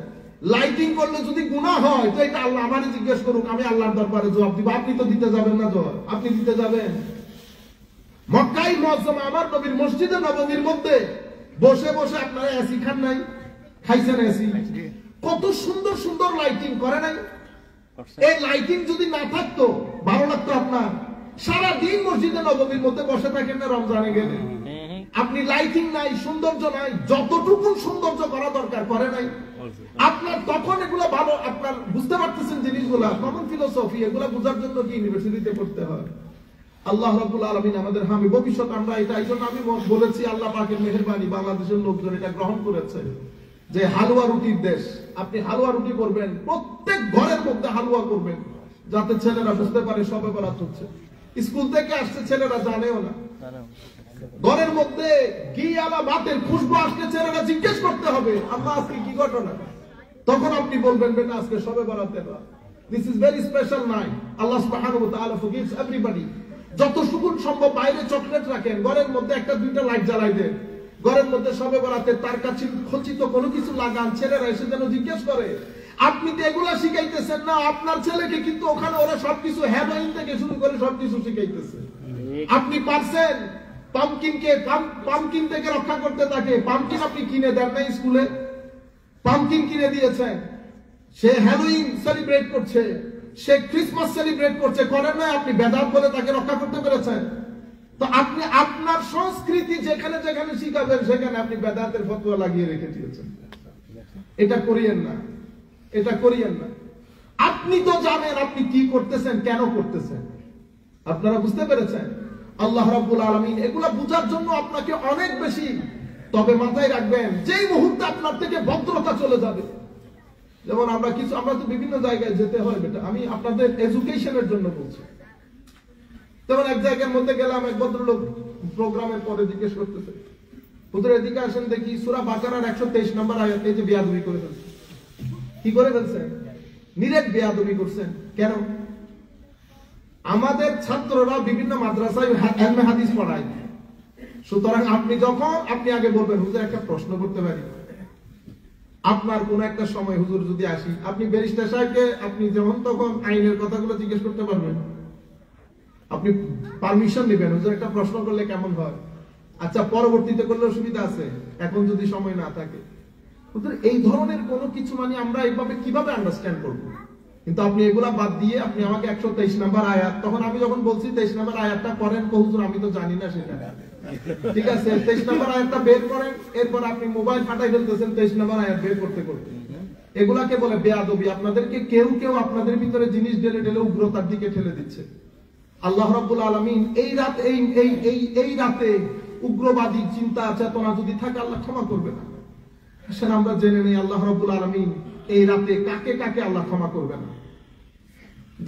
লাইটিং করলে যদি গুনাহ হয়, তো এটা আল্লাহ আমারে জিজ্ঞেস করুক, আমি আল্লাহর দরবারে জবাব দিব। আপনি তো দিতে যাবেন না জবাব? আপনি দিতে যাবেন? মক্কায় মুআজ্জামা আমার নবীর মসজিদে নববীর মধ্যে বসে বসে আপনারা এসি খান নাই? খাইছেন এসি? কত সুন্দর সুন্দর লাইটিং করে নাই? এই লাইটিং যদি না থাকতো ভালো লাগতো আপনার? সারা দিন মসজিদে নববীর মধ্যে বসে থাকেন না রমজানে গেলে? আপনি লাইটিং নাই, সৌন্দর্য নাই, যতটুকু সৌন্দর্য করা দরকার করে নাই। আপনার তখন এগুলো ভালো, আপনার বুঝতে পারতেছেন জিনিসগুলা, কমন ফিলোসফি, এগুলা বোঝার জন্য কি ইউনিভার্সিটিতে পড়তে হয়? আল্লাহ রাব্বুল আলামিন আমাদের হামি। ভবিষ্যৎ আমরা এটা, এই জন্য আমি বলেছি আল্লাহ পাকের মেহেরবানি, বাংলাদেশের লোকজন এটা গ্রহণ করেছে যে হালুয়া রুটির দেশ। আপনি হালুয়া রুটি করবেন, প্রত্যেক ঘরের মধ্যে হালুয়া করবেন, যাতে ছেলেরা বুঝতে পারে সবে বরাত হচ্ছে। স্কুল থেকে আসছে ছেলেরা জানেও না। ঘরের মধ্যে ঘি আলা ভাতের খুশবু আসলে ছেলেরা জিজ্ঞেস করতে হবে, আম্মা আজকে কি ঘটনা? তখন আপনি বলবেন, বেটা আজকে সবে বরাতের রাত। This is very special night. Allah সুবহানাহু ওয়া তাআলা ফরগিভস এভরিবডি। যতটুকু সম্ভব বাইরে চকলেট রাখেন, ঘরের মধ্যে একটা দুইটা লাইট জ্বালাই দেন। ঘরের মধ্যে সবে বরাতে তার কাছে খচিত কোনো কিছু লাগান, ছেলেরা এসে যেন জিজ্ঞেস করে। আপনি তো এগুলা শিখাইতেছেন না, আপনার ছেলেকে কিন্তু ওখানে ওরা সবকিছু হেরোইন থেকে শুরু করে সবকিছু শিখাইতেছে। আপনি পারছেন পামকিন থেকে রক্ষা করতে? তাকে পামকিন আপনি কিনে দেন নাই স্কুলে? পামকিন কিনে দিয়েছেন, সে হ্যালোইন সেলিব্রেট করছে, সে ক্রিসমাস সেলিব্রেট করছে, করেন না? আপনি বেদাত বলে তাকে রক্ষা করতে পেরেছেন? তো আপনি আপনার সংস্কৃতি যেখানে যেখানে শিখাবেন সেখানে আপনি বেদাতের ফতোয়া লাগিয়ে রেখে দিয়েছেন। এটা করিয়েন না, এটা করিয়েন না। আপনি তো জানেন আপনি কি করতেছেন, কেন করতেছেন। আপনারা বুঝতে পেরেছেন? আল্লাহ রাব্বুল আলামিন এগুলা বুঝার জন্য আপনাকে অনেক বেশি, তবে মাথায় রাখবেন যেই মুহূর্তে আপনার থেকে ভদ্রতা চলে যাবে, যেমন আমরা তো বিভিন্ন জায়গায় যেতে হয় বেটা, আমি আপনাদের এডুকেশনের জন্য বলছি। যেমন এক জায়গার মধ্যে গেলাম, এক ভদ্রলোক প্রোগ্রামের পরে জিজ্ঞেস করতেছে, হুজুর এদিকে আসেন দেখি, সূরা বাকারার 123 নম্বর আয়াতে যে বেয়াদবি করে ফেলছে। কি করে ফেলছেন? নিরেট বেয়াদবি করছেন। কেন? আমাদের ছাত্ররা বিভিন্ন মাদ্রাসায় ইলমে হাদিস পড়ায়, সুতরাং আপনি আগে বলবেন, হুজুর একটা প্রশ্ন করতে পারি? আপনার কোন একটা সময় হুজুর যদি আসি, আপনি ব্যারিস্টার সাহেবকে আপনি যখন তখন আইনের কথাগুলো জিজ্ঞেস করতে পারবেন, আপনি পারমিশন নেবেন, হুজুর একটা প্রশ্ন করলে কেমন হয়? আচ্ছা পরবর্তীতে করলে অসুবিধা আছে, এখন যদি সময় না থাকে। হুজুর এই ধরনের কোনো কিছু মানে আমরা এইভাবে কিভাবে আন্ডারস্ট্যান্ড করবো? কিন্তু আপনি এগুলা বাদ দিয়ে আপনি আমাকে 123 নাম্বার আয়াত, তখন আমি যখন বলছি 23 নাম্বার আয়াতটা পড়েন, হুজুর আমি তো জানি না সেটা। ঠিক আছে, 23 নাম্বার আয়াতটা বের করেন, এরপর আপনি মোবাইল ফাটাই ফেলতেছেন 23 নাম্বার আয়াত বের করতে করতে। এগুলাকে বলে বেয়াদবি। আপনাদেরকে কেউ কেউ আপনাদের ভিতরে জিনিস ঢেলে ঢেলে উগ্রতার দিকে ঠেলে দিচ্ছে। আল্লাহ রাব্বুল আলামিন এই রাতে উগ্রবাদী চিন্তা চেতনা যদি থাকে আল্লাহ ক্ষমা করবে না। আসলে আমরা জেনে নেই আল্লাহ রাব্বুল আলামিন এই রাতে কাকে কাকে আল্লাহ ক্ষমা করবে না,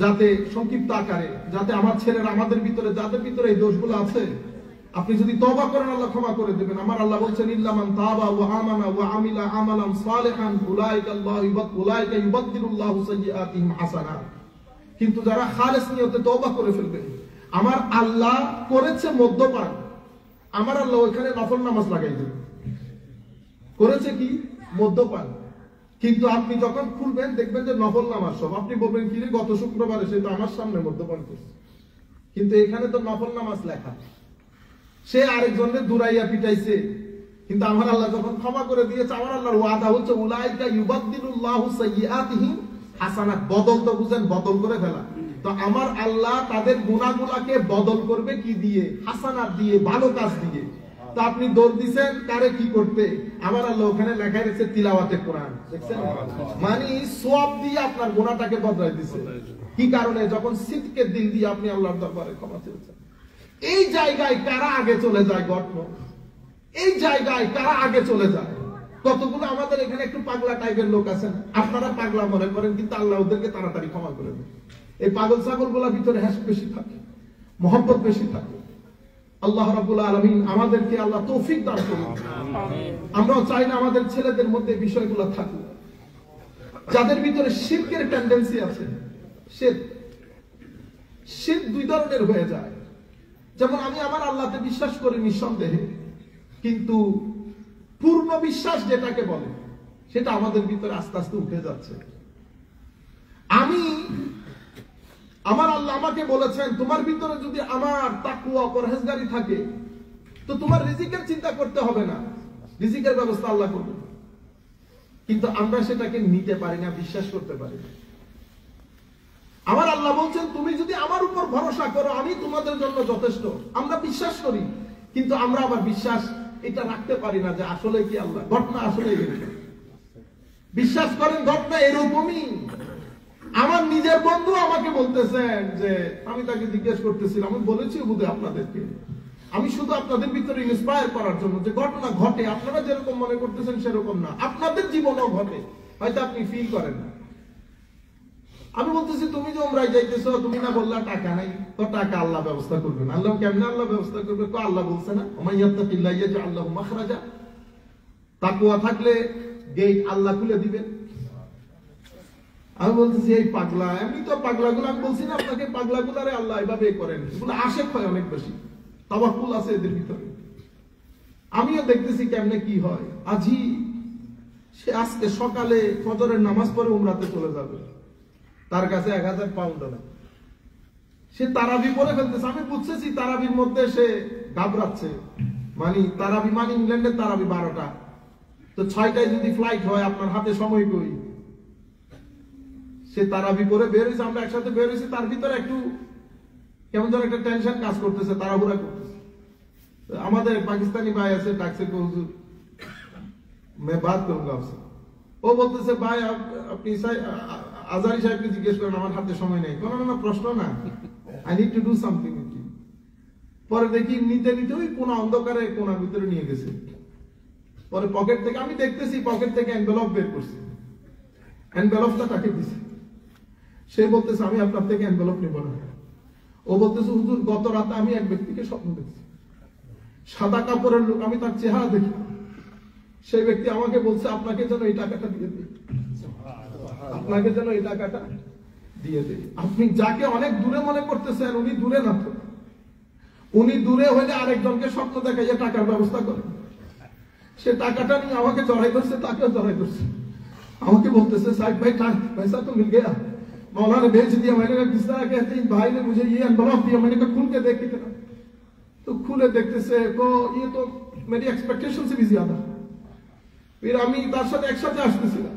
যাতে সংক্ষিপ্ত আকারে, যাতে আমার ছেলেরা আমাদের ভিতরে যাদের ভিতরে এই দোষগুলো আছে, আপনি যদি তওবা করেন আল্লাহ ক্ষমা করে দেবেন। আমার আল্লাহ বলছেন ইল্লা মান তাবা ওয়া আমানা ওয়া আমিলা আমালান সালিহান উলাইকা ইউবাদদিলুল্লাহু সাইয়্যাতিহিম হাসানাত। কিন্তু যারা খালেস নিয়তে তওবা করে ফেলবে, আমার আল্লাহ করেছে মদ্যপান, আমার আল্লাহ ওখানে নফল নামাজ লাগাই দেবে। করেছে কি? মদ্যপান। কিন্তু আপনি যখন খুলবেন দেখবেন যে নফল নামাজ সব। আপনি বলবেন কি রে, গত শুক্রবারে সে তো আমার সামনে মদ্যপান করছে, কিন্তু এখানে তো নফল নামাজ লেখা। সে আরেকজনের দুরাইয়া পিটাইছে, কিন্তু আমার আল্লাহ যখন ক্ষমা করে দিয়েছে, আমার আল্লাহর ওয়াদা হচ্ছে উলাইকা ইউবাদদিলুল্লাহু সাইয়্যাতিহিম হাসানাত। বদল তো বুঝেন, বদল করে ফেলা। তো আমার আল্লাহ তাদের গুনাহগুলোকে বদল করবে কি দিয়ে? হাসানাত দিয়ে, ভালো কাজ দিয়ে। তো আপনি দৌড় দিছেন কারে কি করতে? আমার আল্লাহ ওখানে লেখা রেখেছে তিলাওয়াতে কোরআন। দেখছেন, মানে সওয়াব দিয়ে আপনার গুনাহটাকে বদলাই দিছে। কি কারণে? যখন সিদকের দিল দিয়ে আপনি আল্লাহর দরবারে ক্ষমা চেয়েছেন। এই জায়গায় কারা আগে চলে যায় ঘটনা, এই জায়গায় কারা আগে চলে যায়? কতগুলো আমাদের এখানে একটু পাগলা টাইপের লোক আছেন, আপনারা পাগলা মনে করেন, কিন্তু আল্লাহ ওদেরকে তাড়াতাড়ি ক্ষমা করে দেন। এই পাগল ছাগল গুলার ভিতরে হ্যাস বেশি থাকে, মহব্বত বেশি থাকে। আল্লাহ রাব্বুল আলামিন আমাদেরকে আল্লাহ তৌফিক দান করুন। আমরাও চাই না আমাদের ছেলেদের মধ্যে বিষয়গুলো থাকুক, যাদের ভিতরে শিরকের টেন্ডেন্সি আছে। শিরক দুই ধরনের হয়ে যায়। যেমন আমি আমার আল্লাহতে বিশ্বাস করি নিঃসন্দেহে, কিন্তু পূর্ণ বিশ্বাস যেটাকে বলে সেটা আমাদের ভিতরে আস্তে আস্তে উঠে যাচ্ছে। আমার আল্লাহ আমাকে বলেছেন তোমার ভিতরে যদি আমার তাকওয়া পরহেজগারি থাকে তো তোমার রিজিকের চিন্তা করতে হবে না, রিজিকের ব্যবস্থা আল্লাহ করবে। কিন্তু আমরা সেটাকে নিতে পারি না, বিশ্বাস করতে পারি না। আমার আল্লাহ বলছেন তুমি যদি আমার উপর ভরসা করো আমি তোমাদের জন্য যথেষ্ট। আমরা বিশ্বাস করি, কিন্তু আমরা আবার বিশ্বাস এটা রাখতে পারি না যে আসলে কি আল্লাহ। ঘটনা আসলে বিশ্বাস করেন ঘটনা এরকমই। আমার নিজের বন্ধু আমাকে বলতেছেন যে, আমি তাকে জিজ্ঞেস করতেছিলাম, আমি বলেছি বোধহয় আপনাদেরকে, আমি শুধু আপনাদের ভিতরে ইন্সপায়ার করার জন্য যে ঘটনা ঘটে, আপনারা যেরকম মনে করতেছেন সেরকম না, আপনাদের জীবনেও ঘটে, হয়তো আপনি ফিল করেন না। আমি বলতেছি তুমি যে ওমরায় যাইতেছো, তুমি না বললা টাকা নাই, তো টাকা আল্লাহ ব্যবস্থা করবেন। আল্লাহ কেমনে আল্লাহ ব্যবস্থা করবে? তো আল্লাহ বলছে না ওমাইয়াত্তাকিল্লাহ ইয়াজআল লাহু মাখরাজা, তাকওয়া থাকলে গেট আল্লাহ খুলে দিবেন। আমি বলতেছি এই পাগলা, এমনি তো পাগলাগুলো, আমি বলছি না আপনাকে পাগলাগুলারে আল্লাহ এভাবে করেন, এগুলো আশেক হয় অনেক বেশি, তাওয়াক্কুল আছে এদের ভিতরে। আমিও দেখতেছি কেমনে কি হয়। আজি সে আজকে সকালে ফজরের নামাজ পড়ে উমরাতে চলে যাবে, তার কাছে 1000 পাউন্ড নেই, সে তারাবি পড়ে ফেলতেছে। আমি বুঝতেছি তারাবির মধ্যে সে ঘাবড়াচ্ছে। মানে তারাবি মানে ইংল্যান্ডের তারাবি 12টা, তো 6টায় যদি ফ্লাইট হয় আপনার হাতে সময় কই? সে তারাবি পড়ে বের হয়েছে, আমরা একসাথে বের হয়েছি, তার ভিতরে একটু কেমন যেন একটা টেনশন কাজ করতেছে, তাড়াহুড়া করতেছে। আমাদের পাকিস্তানি ভাই আছে, ডাকছে হুজুর मैं बात करूंगा आपसे। ও বলতেছে ভাই আপনি আজারি সাহেবকে জিজ্ঞেস করেন, আমার হাতে সময় নেই। কোনো না প্রশ্ন না, I need to do something with you. পরে দেখি নিতে নিতে ওই কোন অন্ধকারে কোনার ভিতরে নিয়ে গেছে। পরে পকেট থেকে আমি দেখতেছি পকেট থেকে এনভেলপ বের করছে, এনভেলপটা তাকে দিছে। সে বলতেছে আমি আপনার থেকে এনভেলপ নিব না। ও বলতেছে হুজুর গত রাতে আমি এক ব্যক্তিকে স্বপ্ন দেখছি, সাদা কাপড়ের লোক, আমি তার চেহারা দেখি, সেই ব্যক্তি আমাকে বলছে আপনাকে যেন এই টাকাটা দিয়ে দিই, আপনাকে যেন এই টাকাটা দিয়ে দিই। আপনি যাকে অনেক দূরে মনে করতেছেন উনি দূরে না, তো উনি দূরে হইলে আরেকজনকে স্বপ্ন দেখাইয়ে টাকার ব্যবস্থা করেন। সে টাকাটা নিয়ে আমাকে জড়াই করছে, তাকেও জড়াই করছে। আমাকে बोलते साहिब भाई पैसा तो मिल गया, मौला ने भेज दिया। मैंने कहा किस तरह कहते हैं, भाई ने मुझे ये एनवलप दिया। मैंने कहा खुल के देख कितना, तो खुले देखते से को ये तो मेरी एक्सपेक्टेशन से भी ज्यादा। फिर আমি তার সাথে একসাথে আসতেছিলাম,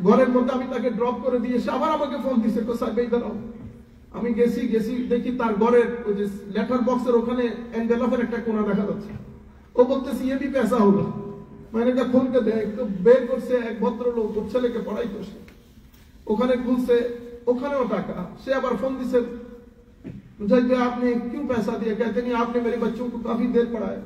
ঘরের মধ্যে আমি তাকে ড্রপ করে দিয়ে এসে আবার আমাকে ফোন দিছে, কোথায় বেদারাও। আমি গেছি দেখি তার ঘরের ওই যে লেটার বক্সের ওখানে এনভেলপের একটা কোণা দেখা যাচ্ছে। ও বলতেছে ये भी पैसा होगा। मैंने कहा खोल के देख, तो বের করছে এক ভদ্রলোক, ওর ছেলেকে পড়াই করছে, ওখানে খুলছে, ওখানেও টাকা। সে আবার ফোন দিছে, मुझे आपने क्यों पैसा दिया? कहते नहीं आपने मेरे बच्चों को काफी देर पढ़ाया,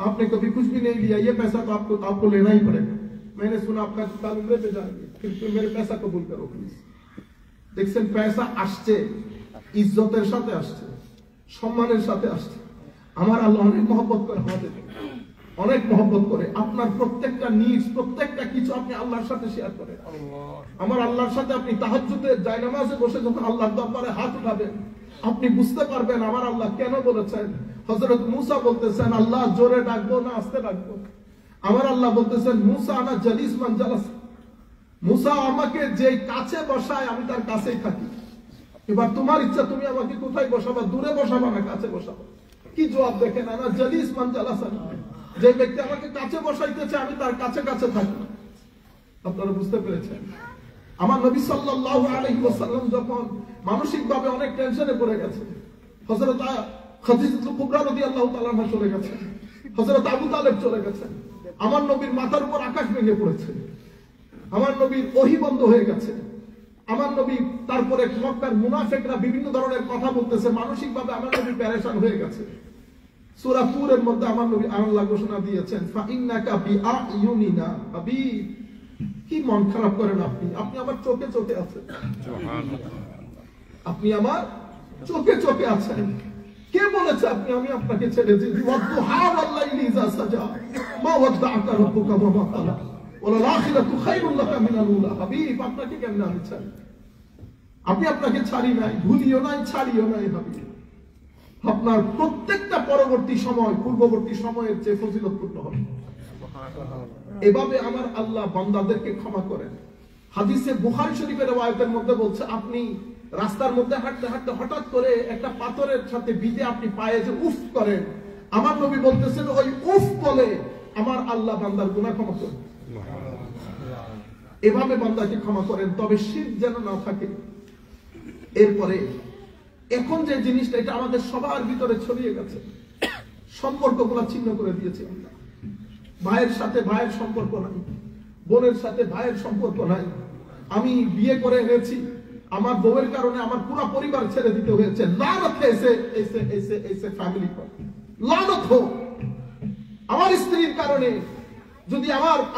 आपने कभी कुछ भी नहीं लिया, ये पैसा तो आपको लेना ही पड़ेगा। मैंने सुना आपका साल उम्र पे जाएंगे, फिर मेरे पैसा कबूल करो प्लीज। দেখছেন পয়সা আসছে, ইজ্জতের সাথে আসছে, সম্মানের সাথে আসছে। আমার আল্লাহ অনেক মহব্বত করে আমাদের, অনেক মহব্বত করে। আপনার প্রত্যেকটা নিজ, প্রত্যেকটা কিছু আপনি আল্লাহর সাথে শেয়ার করেন। আমার আল্লাহর সাথে আপনি তাহাজ্জুদে জায়নামাজে বসে যখন আল্লাহর দরবারে হাত উঠাবেন, আপনি বুঝতে পারবেন আমার আল্লাহ কেন বলেছেন। হযরত মুসা বলতেছেন, আল্লাহ জোরে ডাকবো না আস্তে ডাকবো? আমার আল্লাহ বলতেছেন, মুসা আনা জালিস মান জালাস, মুসা আমাকে যে কাছে বসায় আমি তার কাছেই থাকি। এবার তোমার ইচ্ছা, তুমি আমাকে কোথায় বসাবা, দূরে বসাবা না কাছে বসাবা? কি জবাব দেখেন, আনা জালিস মান জালাস, যে ব্যক্তি আমাকে কাছে বসাইতেছে আমি তার কাছে কাছে থাকি। আপনারা বুঝতে পেরেছেন? আমার নবী সাল্লাল্লাহু আলাইহি ওয়াসাল্লাম যখন মানসিকভাবে অনেক টেনশনে পড়ে গেছে, হযরত খাদিজাতুল কুবরা রাদিয়াল্লাহু তাআলা আনহা চলে গেছেন, হযরত আবু তালেব চলে গেছেন, আমার নবীর মাথার উপর আকাশ ভেঙে পড়েছে, আমার নবীর ওহী বন্ধ হয়ে গেছে, আমার নবী, তারপরে মক্কার মুনাফিকরা বিভিন্ন ধরনের কথা বলতেছে, মানসিকভাবে আমার নবী পেরেশান হয়ে গেছে। সূরা তুরের মধ্যে আমার নবী আল্লাহ ঘোষণা দিয়েছেন, ফা ইন্নাকা বিআইউনিনা হাবিব। কি মন খারাপ করেন আপনি? আপনি আমার চোখে চোখে আছেন, আপনি আমার চোখে চোখে আছেন। কে বলেছে আপনি আমি আপনাকে ছেড়ে দিই? ওয়াদুহা ওয়াল্লাইলি ইযা সাজা মা ওয়াদাআকা রাব্বুকা ওয়া মা ক্বালা ওয়াল আখিরাতু খায়রুল লাকা মিনাল উলা। হাবিব, আপনাকে কেমনে আমি ছাড়ি? আমি আপনাকে ছাড়ি নাই, ভুলিও নাই, ছাড়িও নাই হাবিব। আপনার প্রত্যেকটা পরবর্তী সময় পূর্ববর্তী সময়ের চেয়ে ফজিলতপূর্ণ হবে। এভাবে আমার আল্লাহ বান্দাদেরকে ক্ষমা করেন। হাদিসে বুখারী শরীফের রওয়ায়াতের মধ্যে বলছে, আপনি রাস্তার মধ্যে হাঁটতে হাঁটতে হঠাৎ করে একটা পাথরের সাথে বিধে আপনি পায়ে যে উফ করেন, আমার নবী বলতেছেন ওই উফ বলে আমার আল্লাহ বান্দার গুনাহ ক্ষমা করেন। এভাবে বান্দাকে ক্ষমা করেন, তবে শিরক যেন না থাকে। এরপরে এখন যে জিনিসটা, এটা আমাদের সবার ভিতরে ছড়িয়ে গেছে, সম্পর্কগুলো ছিন্ন করে দিয়েছে আল্লাহ। ভাইয়ের সাথে ভাইয়ের সম্পর্ক নাই, বোনের সাথে ভাইয়ের সম্পর্ক নাই। আমি বিয়ে করে এনেছি, আমার বউয়ের কারণে আমার পুরো পরিবার ছেড়ে দিতে হয়েছে। লানত এসে এসে এসে এসে ফ্যামিলি পর লানত হোক। আমার স্ত্রীর কারণে যদি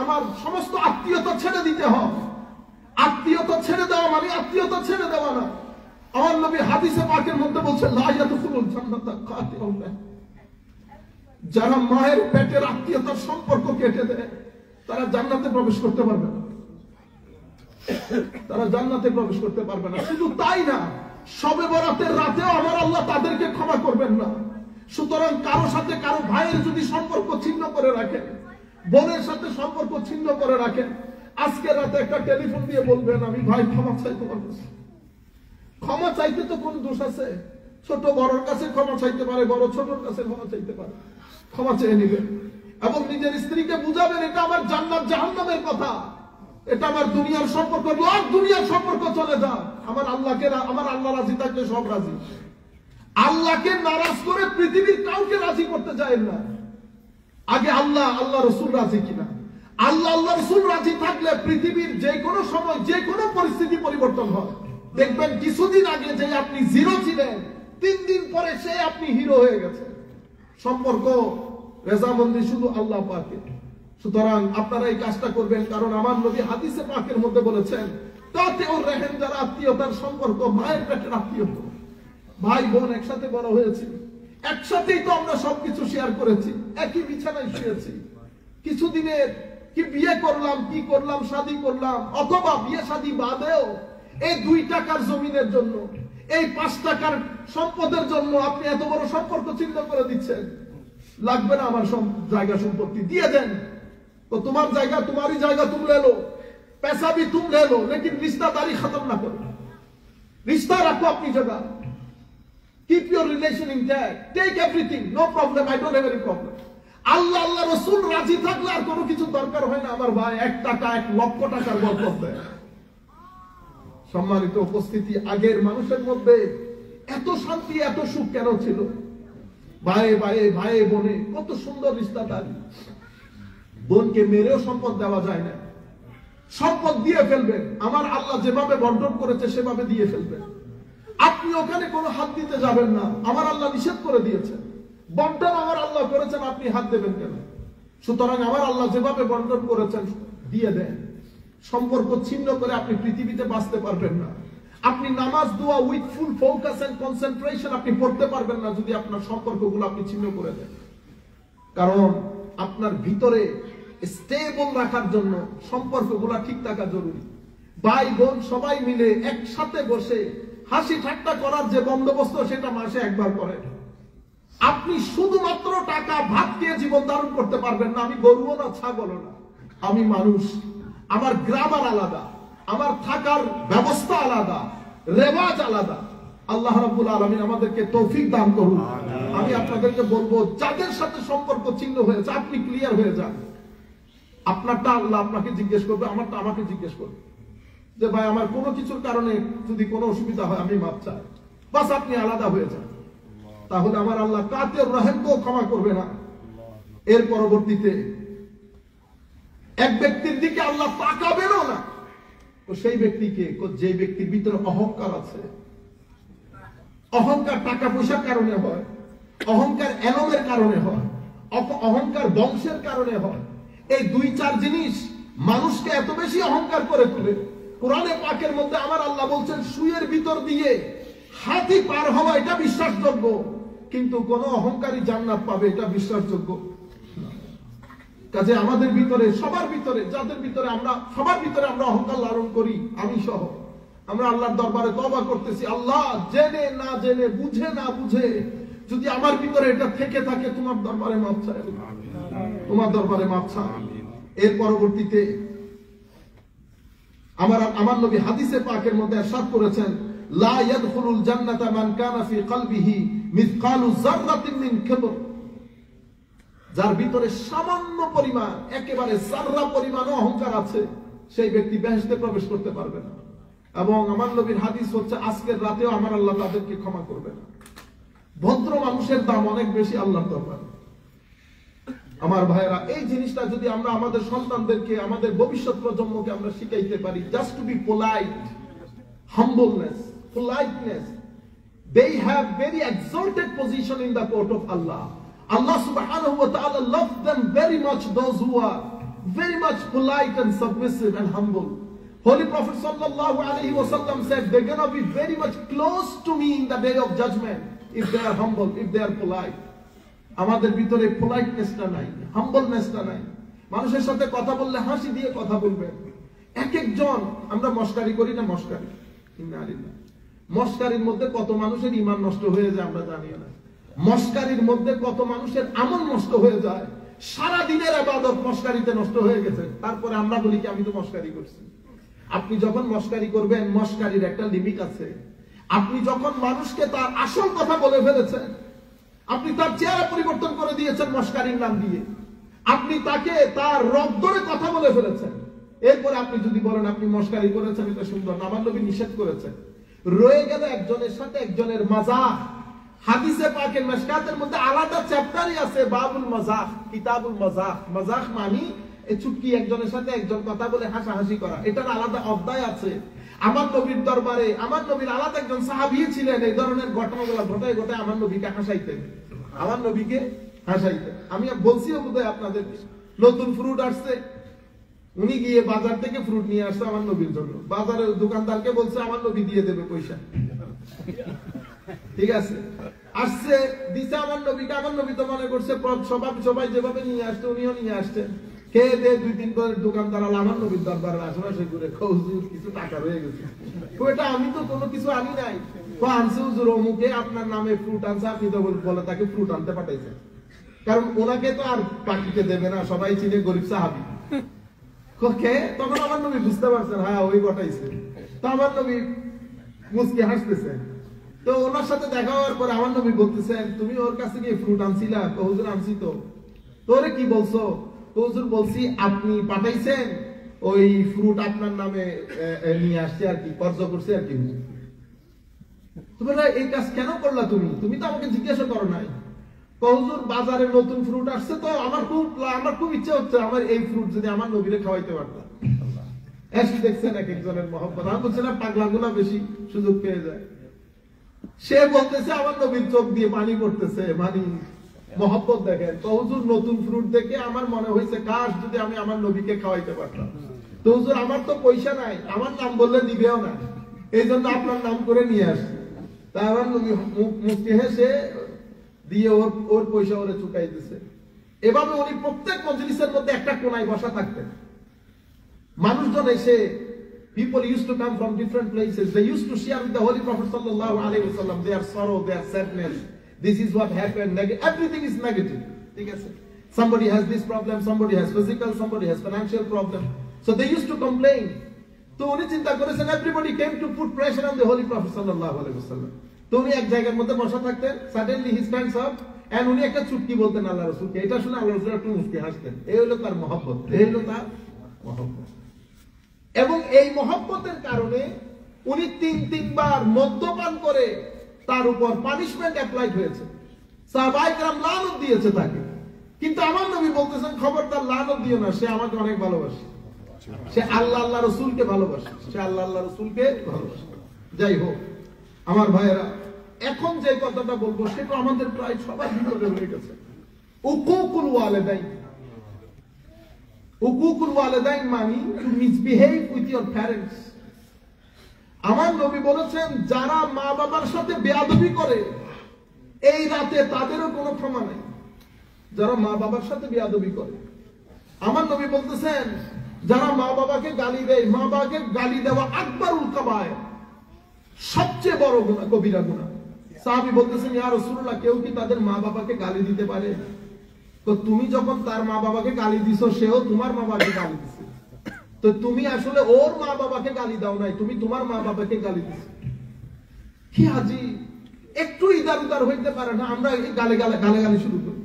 আমার সমস্ত আত্মীয়তা ছেড়ে দিতে হয়, আত্মীয়তা ছেড়ে দেওয়া মানে আত্মীয়তা ছেড়ে দেওয়া না। আমার নবী হাদিসে পাকের মধ্যে বলছেন, লা ইয়াদখুলুল জান্নাতা কাতিউন, যারা মায়ের পেটের আত্মীয়তার সম্পর্ক কেটে দেয় তারা জান্নাতে প্রবেশ করতে পারবে না, তারা জান্নাতে প্রবেশ করতে পারবে না। শুধু তাই না, শবে বরাতের রাতেও আমার আল্লাহ তাদেরকে ক্ষমা করবেন না। সুতরাং কারো সাথে কারো ভাইয়ের যদি সম্পর্ক ছিন্ন করে রাখেন, বোনের সাথে সম্পর্ক ছিন্ন করে রাখেন, আজকে রাতে একটা টেলিফোন দিয়ে বলবেন, আমি ভাই ক্ষমা চাই তোমার কাছে। ক্ষমা চাইতে তো কোন দোষ আছে? ছোট বড়র কাছে ক্ষমা চাইতে পারে, বড় ছোটর কাছে ক্ষমা চাইতে পারে। ক্ষমা চেয়ে নেবেন এবং নিজের স্ত্রীকে বুঝাবেন, এটা আমার জান্নাত জাহান্নামের কথা, এটা আমার দুনিয়ার সম্পর্ক, লাখ দুনিয়ার সম্পর্ক চলে যা। আমার আল্লাহ রাজি থাকলে সব রাজি। আল্লাহকে নারাজ করে পৃথিবীর কাউকে রাজি করতে যায় না। আগে আল্লাহ রসুল রাজি কিনা। আল্লাহ রসুল রাজি থাকলে পৃথিবীর যে কোনো সময় যে কোনো পরিস্থিতি পরিবর্তন হয়। দেখবেন কিছুদিন আগে যে আপনি জিরো ছিলেন, 3 দিন পরে সে আপনি হিরো হয়ে গেছে। সম্পর্ক রেজামন্দি শুধু আল্লাহ পাকে। সুতরাং আপনারা এই কাজটা করবেন, কারণ আমার নবী হাদিসে পাকের মধ্যে বলেছেন, তাতে ওর রেহেন যারা আত্মীয়তার সম্পর্ক, মায়ের পেটের আত্মীয়তা, ভাই বোন একসাথে বড় হয়েছি, একসাথেই তো আমরা সবকিছু শেয়ার করেছি, একই বিছানায় শুয়েছি। কিছুদিনের কি বিয়ে করলাম, কি করলাম, শাদী করলাম, অথবা বিয়ে শাদী বাদেও এই 2 টাকার জমিনের জন্য, এই 5 টাকার সম্পদের জন্য আপনি এত বড় সম্পর্ক ছিন্ন করে দিচ্ছেন। লাগবে না আমার জায়গা সম্পত্তি, দিয়ে দেন। तो तुम्हारी जायगा तुम ले लो, पैसा भी तुम ले लो, लेकिन रिश्तेदारी खत्म ना करो। रिश्ता रखो अपनी जगह, keep your relation intact, take everything, no problem, I don't have any problem। আল্লাহ রসুল রাজি থাকলে আর কোনো কিছু দরকার হয় না। আমার ভাই 1 টাকা 1 লক্ষ টাকার বরকত দেয়, সম্মানিত উপস্থিতি, আগের মানুষের মধ্যে এত শান্তি এত সুখ কেন ছিল? ভাইয়ে ভাইয়ে ভাইয়ে বোনে কত সুন্দর রিশতাদারি। বোনকে মেরেও সম্পদ দেওয়া যায় না, সম্পদ দিয়ে ফেলবেন। আমার আল্লাহ যেভাবে বন্টন করেছে সেভাবে দিয়ে ফেলবেন। আপনি ওখানে কোনো হাত দিতে যাবেন না, আমার আল্লাহ নিষেধ করে দিয়েছেন। বন্টন আমার আল্লাহ করেছেন, আপনি হাত দেবেন কেন? সুতরাং আমার আল্লাহ যেভাবে বন্টন করেছেন দিয়ে দেন। সম্পর্ক ছিন্ন করে আপনি পৃথিবীতে বাঁচতে পারবেন না। আপনি নামাজ দোয়া with full focus and concentration আপনি পড়তে পারবেন না যদি আপনার সম্পর্কগুলো আপনি ছিন্ন করে দেন। কারণ আপনার ভিতরে স্টেবল রাখার জন্য সম্পর্কগুলো ঠিক থাকা জরুরি। ভাই বোন সবাই মিলে একসাথে বসে হাসি ঠাট্টা করার যে বন্দোবস্ত সেটা মাসে একবার করেন। আপনি শুধুমাত্র টাকা ভাত দিয়ে জীবন ধারণ করতে পারবেন না। আমি গরুও না, ছাগলও না, আমি মানুষ। আমার গ্রামার আলাদা, আমার থাকার ব্যবস্থা আলাদা, রেওয়াজ আলাদা। আল্লাহ রাব্বুল আলামিন আমাদেরকে তৌফিক দান করুন। আমি আপনাদেরকে বলবো, যাদের সাথে সম্পর্ক ছিন্ন হয়েছে আপনি ক্লিয়ার হয়ে যান। আপনারটা আল্লাহ আপনাকে জিজ্ঞেস করবে, আমারটা আমাকে জিজ্ঞেস করবে যে ভাই আমার কোনো কিছুর কারণে যদি কোনো অসুবিধা হয় আমি মাপ চাই, বাস আপনি আলাদা হয়ে যান। তাহলে আমার আল্লাহ কাতের রহেমকেও ক্ষমা করবে না। এর পরবর্তীতে এক ব্যক্তির দিকে আল্লাহ তাকাবেনও না, তো সেই ব্যক্তিকে, যে ব্যক্তির ভিতরে অহংকার আছে। অহংকার টাকা পয়সার কারণে হয়, অহংকার এলমের কারণে হয়, অহংকার বংশের কারণে হয়। এই দুই চার জিনিস মানুষকে এত বেশি অহংকার করে তোলে। কোরআনে পাকের মধ্যে আমার আল্লাহ বলছেন সুয়ের ভিতর দিয়ে হাতি পার হওয়া এটা বিশ্বাসযোগ্য, কিন্তু কোন অহংকারী জান্নাত পাবে এটা বিশ্বাসযোগ্য। কাজে আমাদের ভিতরে, সবার ভিতরে, যাদের ভিতরে আমরা, সবার ভিতরে আমরা অহংকার লালন করি, আমি সহ, আমরা আল্লাহর দরবারে তওবা করতেছি, আল্লাহ জেনে না জেনে, বুঝে না বুঝে যদি আমার ভিতরে এটা থেকে থাকে তোমার দরবারে মাফ চাই, তোমার দরবারে মাফ চাই। এর পরবর্তীতে আমার নবী হাদিসে পাকের মধ্যে ইরশাদ করেছেন, লা ইয়াদখুলুল জান্নাতা মান কানা ফি কলবিহি মিসকালু যাররাতিন মিন কিবর। যার ভিতরে সামান্য পরিমাণ, একেবারে যাররা পরিমাণ অহংকার আছে, সেই ব্যক্তি বেহেশতে প্রবেশ করতে পারবে না। এবং আমার নবীর হাদিস হচ্ছে আজকের রাতেও আমার আল্লাহ তাদেরকে ক্ষমা করবে না। ভদ্র মানুষের দাম অনেক বেশি আল্লাহর দরবারে। আমার ভাইরা, এই জিনিসটা যদি আমরা আমাদের সন্তানদেরকে, আমাদের ভবিষ্যৎ প্রজন্মকে আমরা শিখাইতে পারি, just to be polite, humbleness, politeness, they have very exalted position in the court of Allah. Allah subhanahu wa ta'ala loves them very much, those who are very much polite and submissive and humble. Holy Prophet sallallahu alaihi wasallam said they're going to be very much close to me in the day of judgment if they are humble, if they are polite. আমাদের ভিতরে পোলাইটনেসটা নাই, হাম্বলনেসটা নাই। মানুষের সাথে কথা বললে হাসি দিয়ে কথা বলবেন। এক একজন আমরা মস্কারি করি না, মস্কারি, মস্কারির মধ্যে কত মানুষের ঈমান নষ্ট হয়ে যায় আমরা জানি না। মস্কারির মধ্যে কত মানুষের আমল নষ্ট হয়ে যায়, সারা দিনের ইবাদত মস্কারিতে নষ্ট হয়ে গেছে। তারপরে আমরা বলি কি আমি তো মস্কারি করছি। আপনি যখন মস্কারি করবেন, মস্কারির একটা লিমিট আছে। আপনি যখন মানুষকে তার আসল কথা বলে ফেলেছেন, আপনি তার চেহারা পরিবর্তন করে দিয়েছেন মস্কারির নাম দিয়ে, আপনি তাকে তার রব ধরে কথা বলে ফেলেছেন, এরপরে আপনি যদি বলেন আপনি মস্কারি করেছেন, এটা সুন্দর না, আমার নবী নিষেধ করেছেন। রয়ে গেল একজনের সাথে একজনের মাজাক। হাদিসে পাকের মিশকাতের মধ্যে আলাদা চ্যাপ্টারই আছে, বাবুল মাজাক, কিতাবুল মাজাক। মাজাক মানে এই চুটকি একজনের সাথে একজন কথা বলে হাসাহাসি করা, এটার আলাদা অধ্যায় আছে। আমার নবীর দরবারে আমার নবীর আলাদা একজন সাহাবী ছিলেন, এই ধরনের ঘটনাগুলো ঘটায় ঘটায় আমার নবীকে হাসাইতেন, আমার নবীকে হাসাইতেন। আমি বলছিও বোধহয় আপনাদের, নতুন ফ্রুট আসছে, উনি গিয়ে বাজার থেকে ফ্রুট নিয়ে আসছে আমার নবীর জন্য। বাজারের দোকানদারকে বলছে আমার নবী দিয়ে দেবে পয়সা, ঠিক আছে, আসছে দিছে আমার নবীকে। আমার নবী তো মনে করছে সবাই যেভাবে নিয়ে আসছে উনিও নিয়ে আসছেন। খেয়ে দিয়ে 2-3 করে দোকানদার আমার নবীর দরবারে আশেপাশে ঘুরে, হুজুর কিছু টাকা রয়ে গেছে। ওইটা আমি তো কোনো কিছু আনি নাই, আনছে হুজুর অমুকে আপনার নামে ফ্রুট আনছে, আপনি তো বলে তাকে ফ্রুট আনতে পাঠাইছেন। কারণ ওনাকে তো আর পাখিতে দেবে না, সবাই চিনে গরিব সাহাবী। তখন আমার নবী বুঝতে পারছেন হ্যাঁ ওই ঘটাইছে। তো আমার নবী মুচকে হাসতেছেন। তো ওনার সাথে দেখা হওয়ার পরে আমার নবী বলতেছেন, তুমি ওর কাছে গিয়ে ফ্রুট আনছিলা? হুজুর আনছি তো। তোরে কি বলছো? হুজুর বলছি আপনি পাঠাইছেন। ওই ফ্রুট আপনার নামে নিয়ে আসছে আর কি, কর্জ করছে আর কি। তোমরা এই কাজ কেন করলা? তুমি তো আমাকে জিজ্ঞাসা করো নাই। হুজুর বাজারে নতুন ফ্রুট আসছে তো আমার খুব ইচ্ছা হচ্ছে আমার এই ফ্রুট যদি আমার নবীরে খাওয়াইতে পারতাম। দেখছেন এক একজনের মহব্বত। আমি বলছি না পাগলাগুলা বেশি সুযোগ পেয়ে যায়। সে বলতেছে আমার নবীর চোখ দিয়ে পানি পড়তেছে, মহব্বত দেখেন। তো হুজুর নতুন ফ্রুট দেখে আমার মনে হয়েছে কাশ যদি আমি আমার নবীকে খাওয়াইতে পারতাম। তো হুজুর আমার তো পয়সা নাই, আমার নাম বললে নিবেও না, এই জন্য আপনার নাম করে নিয়ে আসছি। তা আমার নবী মুখে হেসে দিয়ে ওর পয়সা ওরে চুকাই দিছে। এভাবে উনি প্রত্যেক মজলিসের মধ্যে একটা কোনায় বসা থাকতেন। মানুষজন এসে, people used to come from different places. They used to share with the Holy Prophet sallallahu alaihi wasallam their sorrow, their sadness. This is what happened. Everything is negative. Somebody has this problem, somebody has physical, somebody has financial problem. So they used to complain. So উনি চিন্তা করেছেন everybody came to put pressure on the Holy Prophet sallallahu alaihi wasallam. তো উনি এক জায়গার মধ্যে বসা থাকতেন, suddenly he stands up and উনি একটা চুটকি বলতেন আল্লাহ রাসূলকে। এটা শুনে আল্লাহ রাসূল একটু মুস্কি হাসতেন। এই হলো তার মহব্বত, এই হলো তার মহব্বত। এবং এই মহব্বতের কারণে উনি তিনবার মদ্যপান করে তার উপর পানিশমেন্ট অ্যাপ্লাই হয়েছে। সাহাবায়ে কেরাম লানত দিয়েছে তাকে, কিন্তু আমার নবী বলতেছেন খবরদার লানত দিও না, সে আমাকে অনেক ভালোবাসে, সে আল্লাহ রাসূলকে ভালোবাসে, সে আল্লাহ রাসূলকে ভালোবাসে। যাই হোক আমার ভাইয়েরা, এখন যে কথাটা বলবো সেটা আমাদের প্রায় সবার ভিতরে রয়ে গেছে। উকুকুল ওয়ালিদাইন। উকুকুল ওয়ালিদাইন মানে to misbehave with your parents. আমার নবী বলেছেন যারা মা বাবার সাথে বেয়াদবি করে এই রাতে তাদেরও কোনো ক্ষমা নেই। যারা মা বাবার সাথে বেয়াদবি করে, আমার নবী বলতেছেন যারা মা বাবাকে গালি দেয়, মা বাবাকে গালি দেওয়া আকবারুল কাবায়ের, সবচেয়ে বড় গুনাহ, কবিরা গুনাহ। সাহাবী বলতেছেন ইয়া রাসূলুল্লাহ, কেউ কি তাদের মা বাবাকে গালি দিতে পারে? তো তুমি যখন তার মা বাবাকে গালি দিছো, সেও তোমার মা বাবাকে গালি দিছে, তো তুমি আসলে ওর মা বাবাকে গালি দাও নাই, তুমি তোমার মা বাবাকে গালি দিছো। কি হাজি, একটু ইদার উদার হইতে পারে না? আমরা গালাগালি শুরু করি,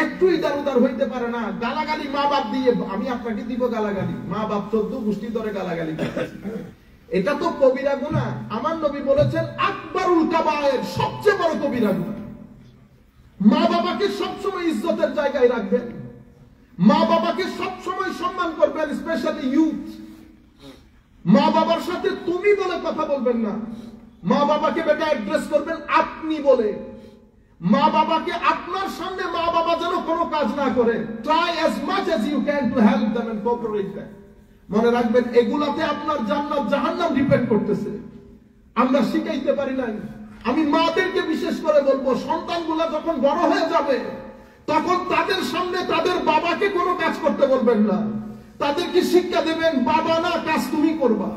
একটু ইদার উদার হইতে পারে না? গালাগালি মা বাপ দিয়ে, আমি আপনাকে দিব গালাগালি, মা বাপ 14 গোষ্ঠী ধরে গালাগালি করতেছে, এটা তো কবিরা গুনাহ। আমার নবী বলেছেন আকবারুল কাবায়ের, সবচেয়ে বড় কবিরা গুনাহ। মা বাবাকে সবসময় ইজ্জতের জায়গায় রাখবেন, মা বাবাকে সবসময় সম্মান করবেন, স্পেশালি ইউথ। মা বাবার সাথে তুমি বলে কথা বলবেন না, মা বাবাকে বেটা অ্যাড্রেস করবেন আপনি বলে। মা বাবাকে আপনার সামনে মা বাবা যেন কোনো কাজ না করে। Try as much as you can to help them and cooperate them. মনে রাখবেন এগুলাতে আপনার জান্নাত জাহান্নাম ডিপেন্ড করতেছে। আমরা শিখাইতে পারি নাই। আমি মাদেরকে বিশেষ করে বলবো, সন্তানগুলা যখন বড় হয়ে যাবে তখন তাদের সামনে তাদের বাবাকে কোনো কাজ করতে বলবেন না, তাদেরকে শিক্ষা দেবেন বাবা না, কাজ তুমি করবা।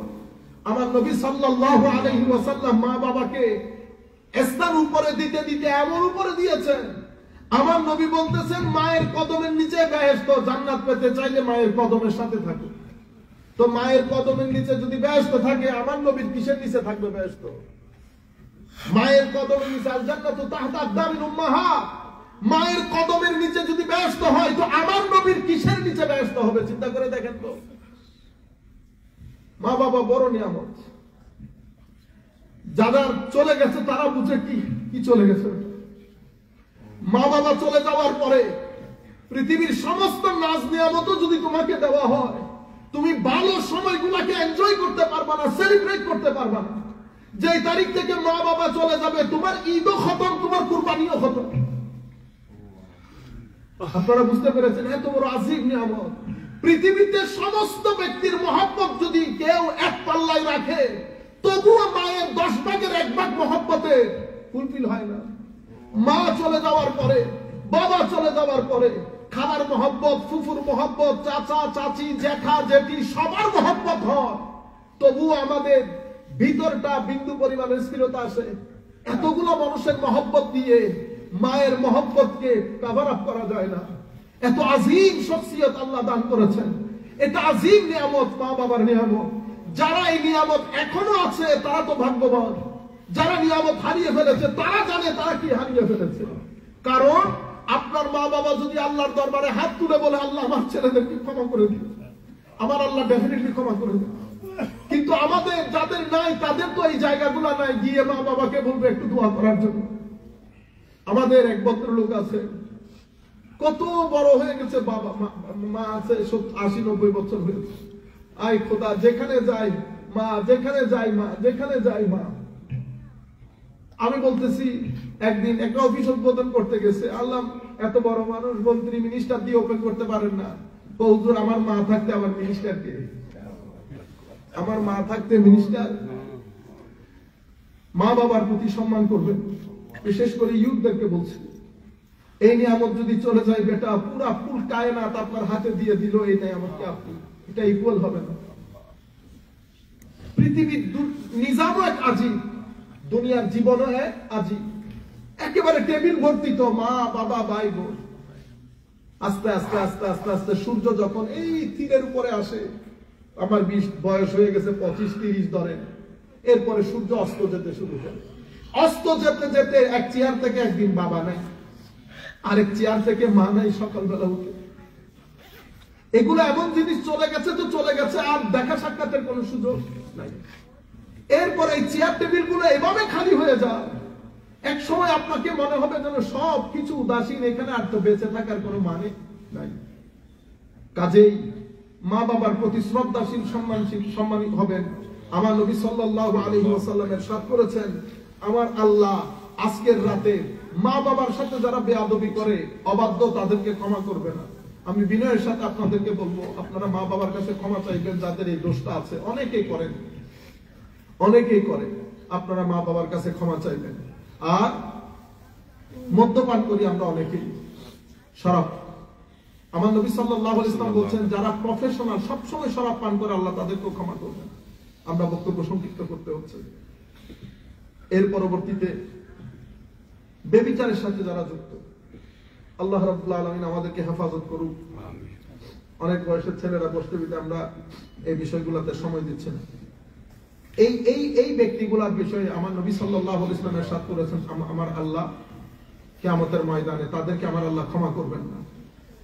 আমার নবী সাল্লাল্লাহু আলাইহি ওয়াসাল্লাম মা বাবাকে স্থান উপরে দিতে দিতে এমন উপরে দিয়েছেন, আমার নবী বলতেছেন মায়ের কদমের নিচে বেহেশত। জান্নাত পেতে চাইলে মায়ের কদমের সাথে থাকো। তো মায়ের কদমের নিচে যদি বেহেশত থাকে, আমার নবীর কিসের নিচে থাকবে বেহেশত? মায়ের কদমের নিচে, আল জান্নাতু তাহতা আকদামিল উম্মাহাত। মায়ের কদমের নিচে যদি বেহেশত হয়, তো আমার নবীর কিসের নিচে বেহেশত হবে? চিন্তা করে দেখেন তো। মা বাবা বড় নিয়ামত। যারা চলে গেছে তারা বুঝে কি চলে গেছে। মা বাবা চলে যাওয়ার পরে পৃথিবীর সমস্ত নাজ নিয়ামত যদি তোমাকে দেওয়া হয়, তুমি ভালো সময়গুলোকে এনজয় করতে পারবা না, সেলিব্রেট করতে পারবা না। যে তারিখ থেকে মা বাবা চলে যাবে, তোমার ঈদও খতম, তোমার কুরবানিও খতম। আপনারা বুঝতে পেরেছেন? এত বড় আজিম নিয়ামত। পৃথিবীতে সমস্ত ব্যক্তির মহব্বত যদি কেউ এক পাল্লায় রাখে, তবুও মায়ের 10 ভাগের 1 ভাগ মহব্বতে ফুলফিল হয় না। মা চলে যাওয়ার পরে, বাবা চলে যাওয়ার পরে খালার মহব্বত, ফুফুর মহব্বত, চাচা চাচি, জ্যাঠা জেঠি সবার মহব্বত হয়, তবুও আমাদের ভিতরটা বিন্দু পরিমাণের স্থিরতা আসে। এতগুলো মানুষের মহব্বত দিয়ে মায়ের মহব্বতকে কভার আপ করা যায় না। এত আজিম শখসিয়ত আল্লাহ দান করেছেন। এটা আজিম নিয়ামত, মা বাবার নিয়ামত। যারা এই নিয়ামত এখনো আছে তারা তো ভাগ্যবান। যারা নিয়ামত হারিয়ে ফেলেছে তারা জানে তারা কি হারিয়ে ফেলেছে। কারণ আপনার মা বাবা যদি আল্লাহর দরবারে হাত তুলে বলে আল্লাহ আমার ছেলেদেরকে ক্ষমা করে দিও, আমার আল্লাহ ডেফিনেটলি ক্ষমা করে দেবে। কিন্তু আমাদের যাদের নাই তাদের তো এই জায়গাগুলো নাই, গিয়ে মা বাবাকে বলবে একটু দোয়া করার জন্য। আমাদের এক ভদ্রলোক আছে, কত বড় হয়ে গেছে, বাবা মা আছে 80-90 বছর হয়েছে। আই খোদা, যেখানে যাই মা, যেখানে যাই মা, যেখানে যাই মা। আমি বলতেছি, একদিন একটা অফিস উদ্বোধন করতে গেছে, আল্লাহ এত বড় মানুষ, মন্ত্রী মিনিস্টার দিয়ে ওপেন করতে পারেন না। হুজুর, আমার মা থাকতে আমার মিনিস্টার কে? আমার মা থাকতে মিনিস্টার? মা বাবার প্রতি সম্মান করবেন, বিশেষ করে ইউথদেরকে বলছি। এই নিয়ামত যদি চলে যায় বেটা, পুরা ফুল কায়নাত আপনার হাতে দিয়ে দিল, এই নিয়ামতকে আপনি, এটা ইকুয়াল হবে না। পৃথিবীর নিজামও এক আজিব, দুনিয়ার জীবনও এক আজিব। একেবারে টেবিল ভর্তি তো মা বাবা ভাই বোন। আস্তে আস্তে আস্তে আস্তে আস্তে সূর্য যখন এই তীরের উপরে আসে, আমার বয়স হয়ে গেছে 25-30 ধরেন, এরপরে সূর্য অস্ত যেতে শুরু করে। অস্ত যেতে যেতে এক চেয়ার থেকে একদিন বাবা নাই, আরেক চেয়ার থেকে মা নাই সকালবেলা উঠে। এগুলো এমন জিনিস চলে গেছে তো চলে গেছে, আর দেখা সাক্ষাতের কোনো সুযোগ নাই। এরপরে এই চেয়ার টেবিল গুলো এভাবে খালি হয়ে যায়, এক সময় আপনাকে মনে হবে যেন সব কিছু উদাসীন, এখানে আর তো বেঁচে থাকার কোনো মানে নাই। কাজেই মা বাবার প্রতি শ্রদ্ধাশীল, সম্মানিত হবেন। আমার নবী সাল্লাল্লাহু আলাইহি ওয়াসাল্লাম ইরশাদ করেছেন, আমার আল্লাহ আজকের রাতে মা বাবার সাথে যারা বেয়াদবি করে, অবাধ্য, তাদেরকে ক্ষমা করবে না। আমি বিনয়ের সাথে আপনাদেরকে বলবো, আপনারা মা বাবার কাছে ক্ষমা চাইবেন যাদের এই দোষটা আছে। অনেকেই করেন, অনেকেই করে। আপনারা মা বাবার কাছে ক্ষমা চাইবেন। আর মদ্যপান করি আমরা অনেকেই, শরাব। আমার নবী সাল্লাল্লাহু আলাইহি ওয়াসাল্লাম বলছেন, যারা প্রফেশনাল সবসময় শরাব পান করে, আল্লাহ তাদেরকেও ক্ষমা করবেন। আমরা বক্তব্য সংক্ষিপ্ত করতে হচ্ছে। এর পরবর্তীতে বেবিচারের সাথে যারা যুক্ত, আল্লাহ রাব্বুল আলামিন আমাদেরকে হেফাজত করুক। অনেক বয়সের ছেলেরা বসতে দিতে আমরা এই বিষয়গুলোতে সময় দিচ্ছি না। এই ব্যক্তিগুলোর বিষয়ে আমার নবী সাল্লাল্লাহু আলাইহি ওয়াসাল্লাম ইরশাদ করেছেন, আমার আল্লাহ কিয়ামতের ময়দানে তাদেরকে আমার আল্লাহ ক্ষমা করবেন না।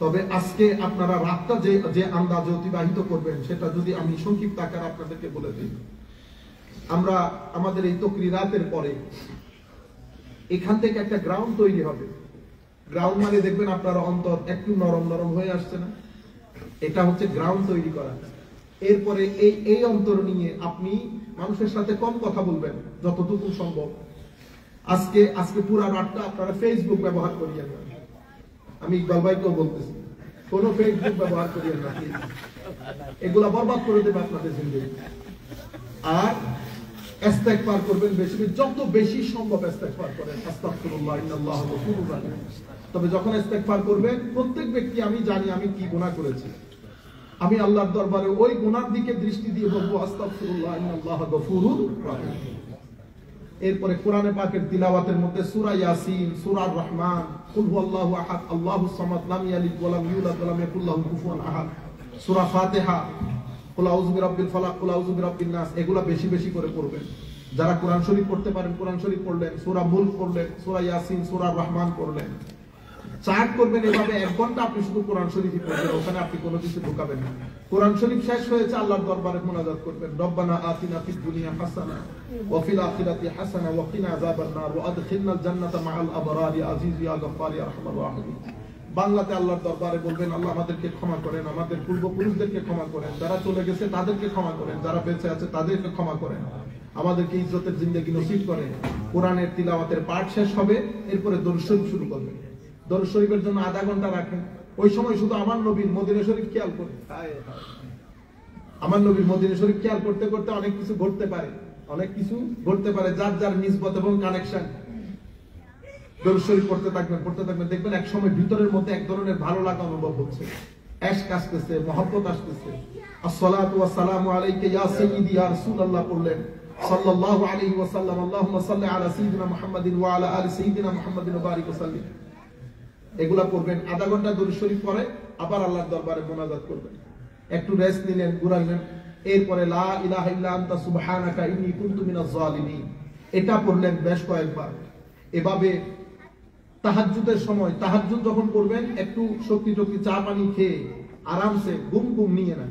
তবে আজকে আপনারা রাতটা যে আন্দাজে অতিবাহিত করবেন, সেটা যদি আমি সংক্ষিপ্ত আকারে আপনাদেরকে বলে দিই। আমরা আমাদের এই তাকরীরাতের পরে এখান থেকে একটা গ্রাউন্ড তৈরি হবে। গ্রাউন্ড মানে দেখবেন আপনারা অন্তর একটু নরম নরম হয়ে আসছে না? এটা হচ্ছে গ্রাউন্ড তৈরি করা। এরপরে এই অন্তর নিয়ে আপনি মানুষের সাথে কম কথা বলবেন যতটুকু সম্ভব। আজকে পুরো রাতটা আপনারা ফেসবুক ব্যবহার করিয়েন না। আমি ইকবাল ভাইকেও বলতেছি, কোন ফেসবুক ব্যবহার করিয়েন না, এগুলা বরবাদ করে দেবে আপনাদের জিন্দেগি। আর ইস্তেগফার করবেন বেশি, যত বেশি সম্ভব ইস্তেগফার করেন। আস্তাগফিরুল্লাহ, ইন্নাল্লাহু গফুরুর রাহিম। তবে যখন ইস্তেগফার করবেন, প্রত্যেক ব্যক্তি আমি জানি আমি কি গুনাহ করেছি, আমি আল্লাহর দরবারে ওই গুনার দিকে দৃষ্টি দিয়ে বলবো আস্তাগফিরুল্লাহ, ইন্নাল্লাহু গফুরুর রাহিম। এরপরে কোরআনে পাকের তিলাওয়াতের মধ্যে সূরা ইয়াসিন, সূরা রহমান, কুল হুয়াল্লাহু আহাদ, আল্লাহুস সামাদ, লাম ইয়ালিদ ওয়া লাম ইউলাদ ওয়া লাম ইয়াকুল লাহু কুফুয়ান আহাদ, সূরা ফাতিহা, কুল আউযু বিরাব্বিল ফালাক, কুল আউযু বিরাব্বিন নাস, এগুলা বেশি বেশি করে পড়বেন। যারা কোরআন শরীফ পড়তে পারেন কোরআন শরীফ পড়লেন, সূরা মুলক পড়লেন, সূরা ইয়াসিন, সূরা রহমান পড়লেন। চার্ট করবেন এভাবে 1 ঘন্টা আপনি শুধু কোরআন শরীফই পড়বেন, ওখানে আপনি কোনো কিছু ঢোকাবেন না। কোরআন শরীফ শেষ হয়েছে, আল্লাহর দরবারে মুনাজাত করবেন, রব্বানা আতিনা ফিদ দুনিয়া হাসানা ওয়া ফিল আখিরাতি হাসানা ওয়া কিনা আযাবান নার ওয়া আদখিলনাল জান্নাতা মাআল আবরার ইয়া আজিজ ইয়া গফফার ইয়া আরহামার রাহিমিন। বাংলাতে আল্লাহর দরবারে বলবেন, আল্লাহ আমাদেরকে ক্ষমা করেন, আমাদের পূর্বপুরুষদেরকে ক্ষমা করেন, যারা চলে গেছে তাদেরকে ক্ষমা করেন, যারা বেঁচে আছে তাদেরকে ক্ষমা করেন, আমাদেরকে ইজ্জতের জিন্দেগি নসিব করেন। কোরআনের তিলাওয়াতের পাঠ শেষ হবে, এরপরে দরুদ শরীফ শুরু করবেন। দরুদ শরীফের জন্য আধা ঘন্টা রাখেন। ওই সময় শুধু আমার নবীর মদিনা শরীফ খেয়াল করুন। আমার নবীর মদিনা শরীফ খেয়াল করতে করতে অনেক কিছু ঘটতে পারে, অনেক কিছু ঘটতে পারে, যার যার নিসবত এবং কানেকশন। দরুদ শরীফ পড়তে থাকবেন, দেখবেন এক সময় ভিতরের মধ্যে এক ধরনের ভালো লাগা অনুভব হচ্ছে, ইশক আসতেছে, মহব্বত আসতেছে। আসসালাতু ওয়াস সালামু আলাইকা ইয়া সাইয়্যিদি ইয়া রাসূলুল্লাহ পড়লেন, সাল্লাল্লাহু আলাইহি ওয়াসাল্লাম, আল্লাহুম্মা সাল্লি আলা সাইয়্যিদিনা মুহাম্মাদিন ওয়া আলা আলি সাইয়্যিদিনা মুহাম্মাদিন ওয়া বারিক ওয়া সাল্লিম। এগুলা পড়বেন। আধা ঘন্টা দরুদ শরীফ পড়ে আবার আল্লাহর দরবারে মুনাজাত করবেন, একটু রেস্ট নিলেন, ঘুরাইলেন। এরপরে লা ইলাহা ইল্লা আনতা সুবহানাকা ইন্নী কুনতু মিনাজ জালিমিন, এটা পড়লেন বেশ কয়েকবার। এভাবে তাহাজ্জুদের সময়, তাহাজ্জুদ যখন করবেন, একটু শক্তি চা পানি খেয়ে আরামসে ঘুম নিয়ে না,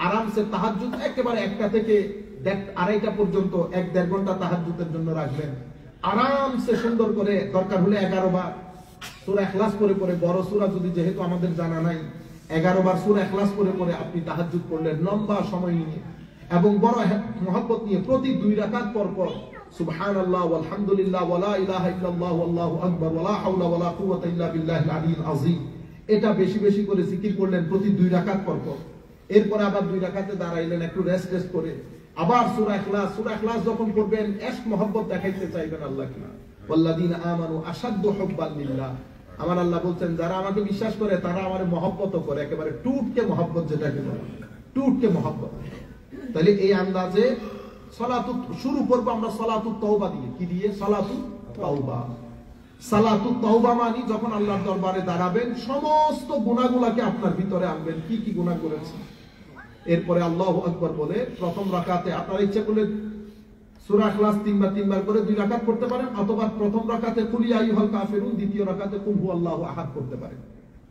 আরামসে তাহাজ্জুদ একেবারে 1টা থেকে 2:30 পর্যন্ত 1-1.5 ঘন্টা তাহাজ্জুদের জন্য রাখবেন। আরামসে সুন্দর করে, দরকার হলে 11 বার সূরা ইখলাস পড়ে পড়ে, বড় সূরা যদি যেহেতু আমাদের জানা নাই, 11 বার সূরা ইখলাস পড়ে পড়ে আপনি তাহাজ্জুদ করলেন লম্বা সময় নিয়ে এবং বড় মহব্বত নিয়ে প্রতি 2 রাকাত পর পর সুবহানাল্লাহ ওয়ালহামদুলিল্লাহ ওয়ালা ইলাহা ইল্লাল্লাহ ওয়াল্লাহু আকবার ওয়ালা হাওলা ওয়ালা কুওয়াতা ইল্লা বিল্লাহিল আলিয়্যিল আযীম, এটা বেশি বেশি করে জিকির করলেন প্রতি 2 রাকাত পর পর। এরপর আবার 2 রাকাতে দাঁড়াইলেন, একটু রেস্ট করে আবার সূরা ইখলাস যখন পড়বেন ইশক মহব্বত দেখাইতে চাইবেন আল্লাহকে। ওয়াল্লাযীনা আমানু আশাদ্দু হুব্বান লিল্লাহ, আমার আল্লাহ বলছেন যারা আমাকে বিশ্বাস করে তারা আমারে মহব্বত করে, একেবারে টুটকে মহব্বত, যেটাকে বলে টুটকে মহব্বত। তাহলে এই আন্দাজে সালাতুত শুরু করব আমরা সালাতুত তাওবা দিয়ে। কি দিয়ে? সালাতুত তাওবা। সালাতুত তাওবা মানে যখন আল্লাহর দরবারে দাঁড়াবেন সমস্ত গুনাহগুলোকে আপনার ভিতরে আনবেন, কি কি গুনাহ করেছেন। এরপরে আল্লাহু আকবার বলে প্রথম রাকাতে আপনার ইচ্ছা করলে সূরা ইখলাস 3 বার করে 2 রাকাত পড়তে পারেন, অথবা প্রথম রাকাতে কুল ইয়া আইয়ুহাল কাফিরুন, দ্বিতীয় রাকাতে কুল হুয়াল্লাহু আহাদ পড়তে পারেন।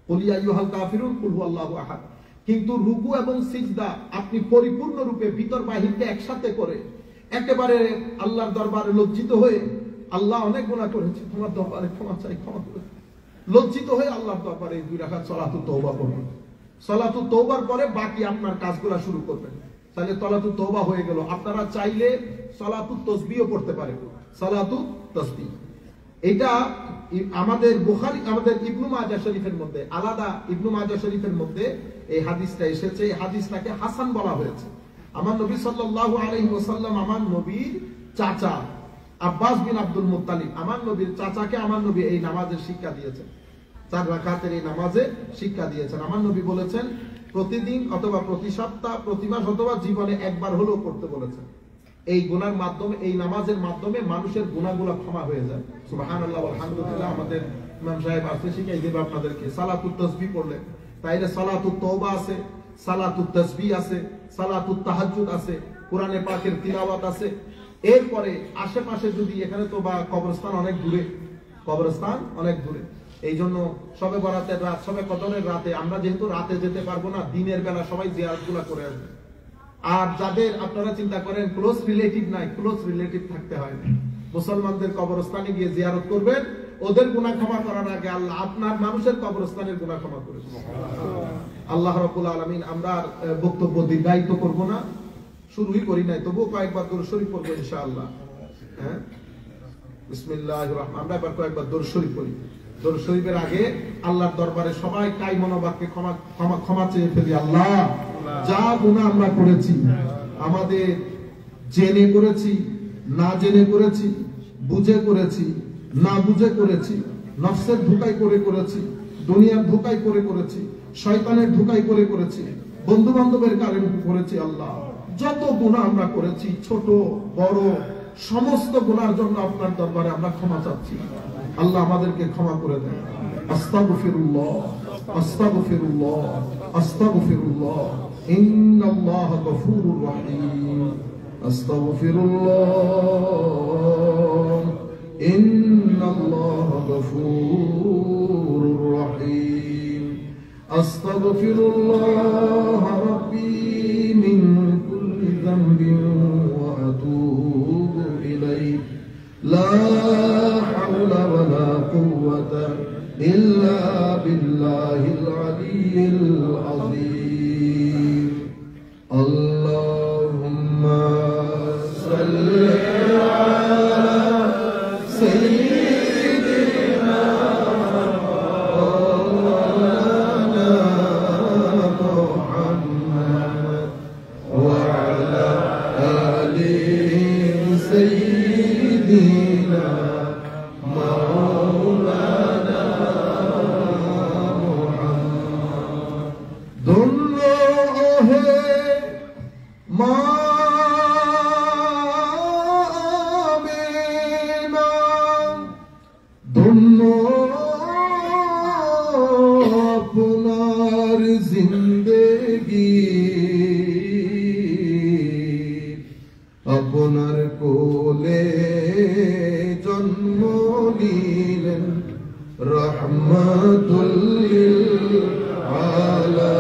কুল ইয়া আইয়ুহাল কাফিরুন, কুল হুয়াল্লাহু আহাদ। কিন্তু রুকু এবং সিজদা আপনি পরিপূর্ণ রূপে ভিতর বাহিরকে একসাথে করে একেবারে আল্লাহর দরবারে লজ্জিত হয়ে, আল্লাহ অনেক গুনাহ করেছি, তোমার দরবারে ক্ষমা চাই, ক্ষমা করে, লজ্জিত হয়ে আল্লাহর দরবারে 2 রাকাত সালাতুত তাওবা করবেন। সালাতুত তাওবার পরে বাকি আপনার কাজগুলো শুরু করবেন। তাহলে সালাতুত তাওবা হয়ে গেল। আপনারা চাইলে সালাতুত তাসবিহও পড়তে পারেন, সালাতুত তাসবিহ। এটা আমাদের বুখারী, আমাদের ইবনে মাজাহ শরীফের মধ্যে, আলাদা ইবনে মাজাহ শরীফের মধ্যে এই হাদিসটা এসেছে। এই হাদিসটাকে হাসান বলা হয়েছে। আমার নবী সাল্লাল্লাহু আলাইহি ওয়াসাল্লাম, আমার নবীর চাচা আব্বাস বিন আব্দুল মুত্তালিব, আমার নবীর চাচাকে আমার নবী এই নামাজের শিক্ষা দিয়েছেন, 4 রাকাতের এই নামাজের শিক্ষা দিয়েছেন। আমার নবী বলেছেন প্রতিদিন অথবা প্রতি সপ্তাহ, প্রতি মাস অথবা জীবনে একবার হলেও করতে বলেছেন। এই গুনার মাধ্যমে, এই নামাজের মাধ্যমে মানুষের গুনাহগুলো ক্ষমা হয়ে যায়। সুবহানাল্লাহ আলহামদুলিল্লাহ। আমাদের ইমাম সাহেব আসলে শিখাই দেব আপনাদেরকে। সালাতুত তাসবিহ পড়লে, তাইলে সালাতুত তাওবা আছে, সালাতুত তাসবিহ আছে, সালাতুত তাহাজ্জুদ আছে, কোরআনে পাকের তিলাওয়াত আছে। এরপরে আশেপাশে যদি, এখানে তো বা কবরস্থান অনেক দূরে, কবরস্থান অনেক দূরে, এই জন্য শবে বরাতের রাত, শবে কদরের রাতে আমরা যেহেতু রাতে যেতে পারবো না, দিনের বেলা সবাই জিয়ারতগুলো করে আসবে। আর যাদের আপনারা চিন্তা করেন ক্লোজ রিলেটিভ নাই, ক্লোজ রিলেটিভ থাকতে হয় না, মুসলমানদের কবরস্থানে গিয়ে জিয়ারত করবেন। ওদের গুনাহ ক্ষমা করার আগে আল্লাহ আপনার মানুষের কবরস্থানের গুনাহ ক্ষমা করে দেবেন। আল্লাহ রাব্বুল আলামিন। আমরা বক্তব্য দীর্ঘায়িত করব না, শুরুই করি নাই, তবুও কয়েকবার দরুদ শরীফ পড়বো ইনশাআল্লাহ। হ্যাঁ, বিসমিল্লাহির রহমানির, আমরা এবার কয়েকবার দরুদ শরীফ পড়ি। দরুদ শরীফের আগে আল্লাহর দরবারে সবাই কাই মনোবাক্যে ক্ষমা চেয়ে ফেলি। আল্লাহ, যা গুনাহ আমরা করেছি, আমাদের জেনে করেছি, না জেনে করেছি, বুঝে করেছি, না বুঝে করেছি, নফসের ধোঁকায় করে করেছি, দুনিয়ার ধোঁকায় করে করেছি, শয়তানের ধোঁকায় করে করেছি, বন্ধু বান্ধবের কারণে করেছি। আল্লাহ, যত গুনাহ আমরা করেছি, ছোট বড় সমস্ত গুনার জন্য আপনার দরবারে আমরা ক্ষমা চাচ্ছি। আল্লাহ, আমাদেরকে ক্ষমা করে দেন। আস্তাগফিরুল্লাহ, আস্তাগফিরুল্লাহ, আস্তাগফিরুল্লাহ, ইন্নাল্লাহ গফুরুর রহিম। আস্তাগফিরুল্লাহ, ইন্নাল্লাহ গফুরুর রহিম। আস্তাগফিরুল্লাহ রাব্বি মিন কুল্লি যামবিন ওয়া আতুবু ইলাইহি লা হাওলা ওয়ালা কুওয়াতা ইল্লা বিল্লাহিল আলিয়্যিল আযীম। আল্লাহুম্মা সাল্লি আলা সাইয়্যিদিনা মাওলানা মুহাম্মদ ওয়া আলা আলি সাইয়্যিদিনা মাওলানা মুহাম্মদ। ধন্য হে মা-আমিনা, ধন্য আপনার জিন্দেগি, আপনার কোলে জন্ম নিলেন রহমাতুল লিল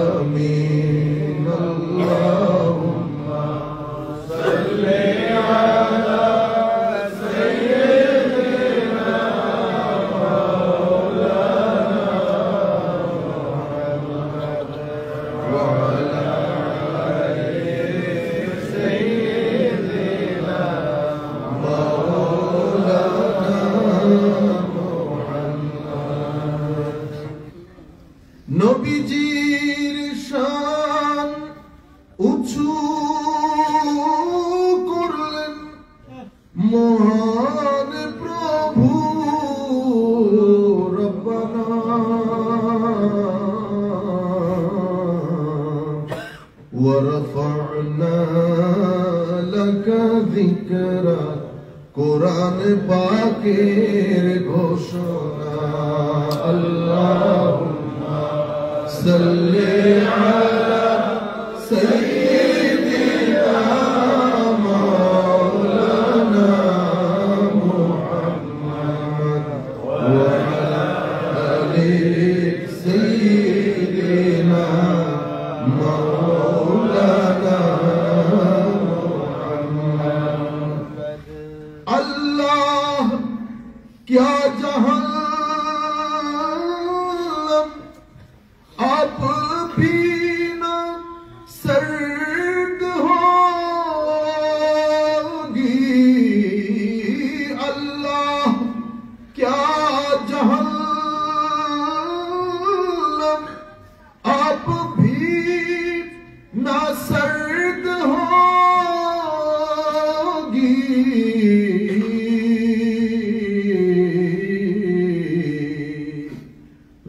আলামিন। আল্লাহ পাকের ঘোষণা আল্লাহুম্মা সাল্লি আলা সাইয়্যিদিনা মাওলানা মুহাম্মদ ওয়া আলা আলি সাইয়্যিদিনা মাওলানা মুহাম্মদ। अल्लाह क्या जहन्नम आप भी न सर्द होगी। अल्लाह क्या जहन्नम आप भी न सर्द होगी।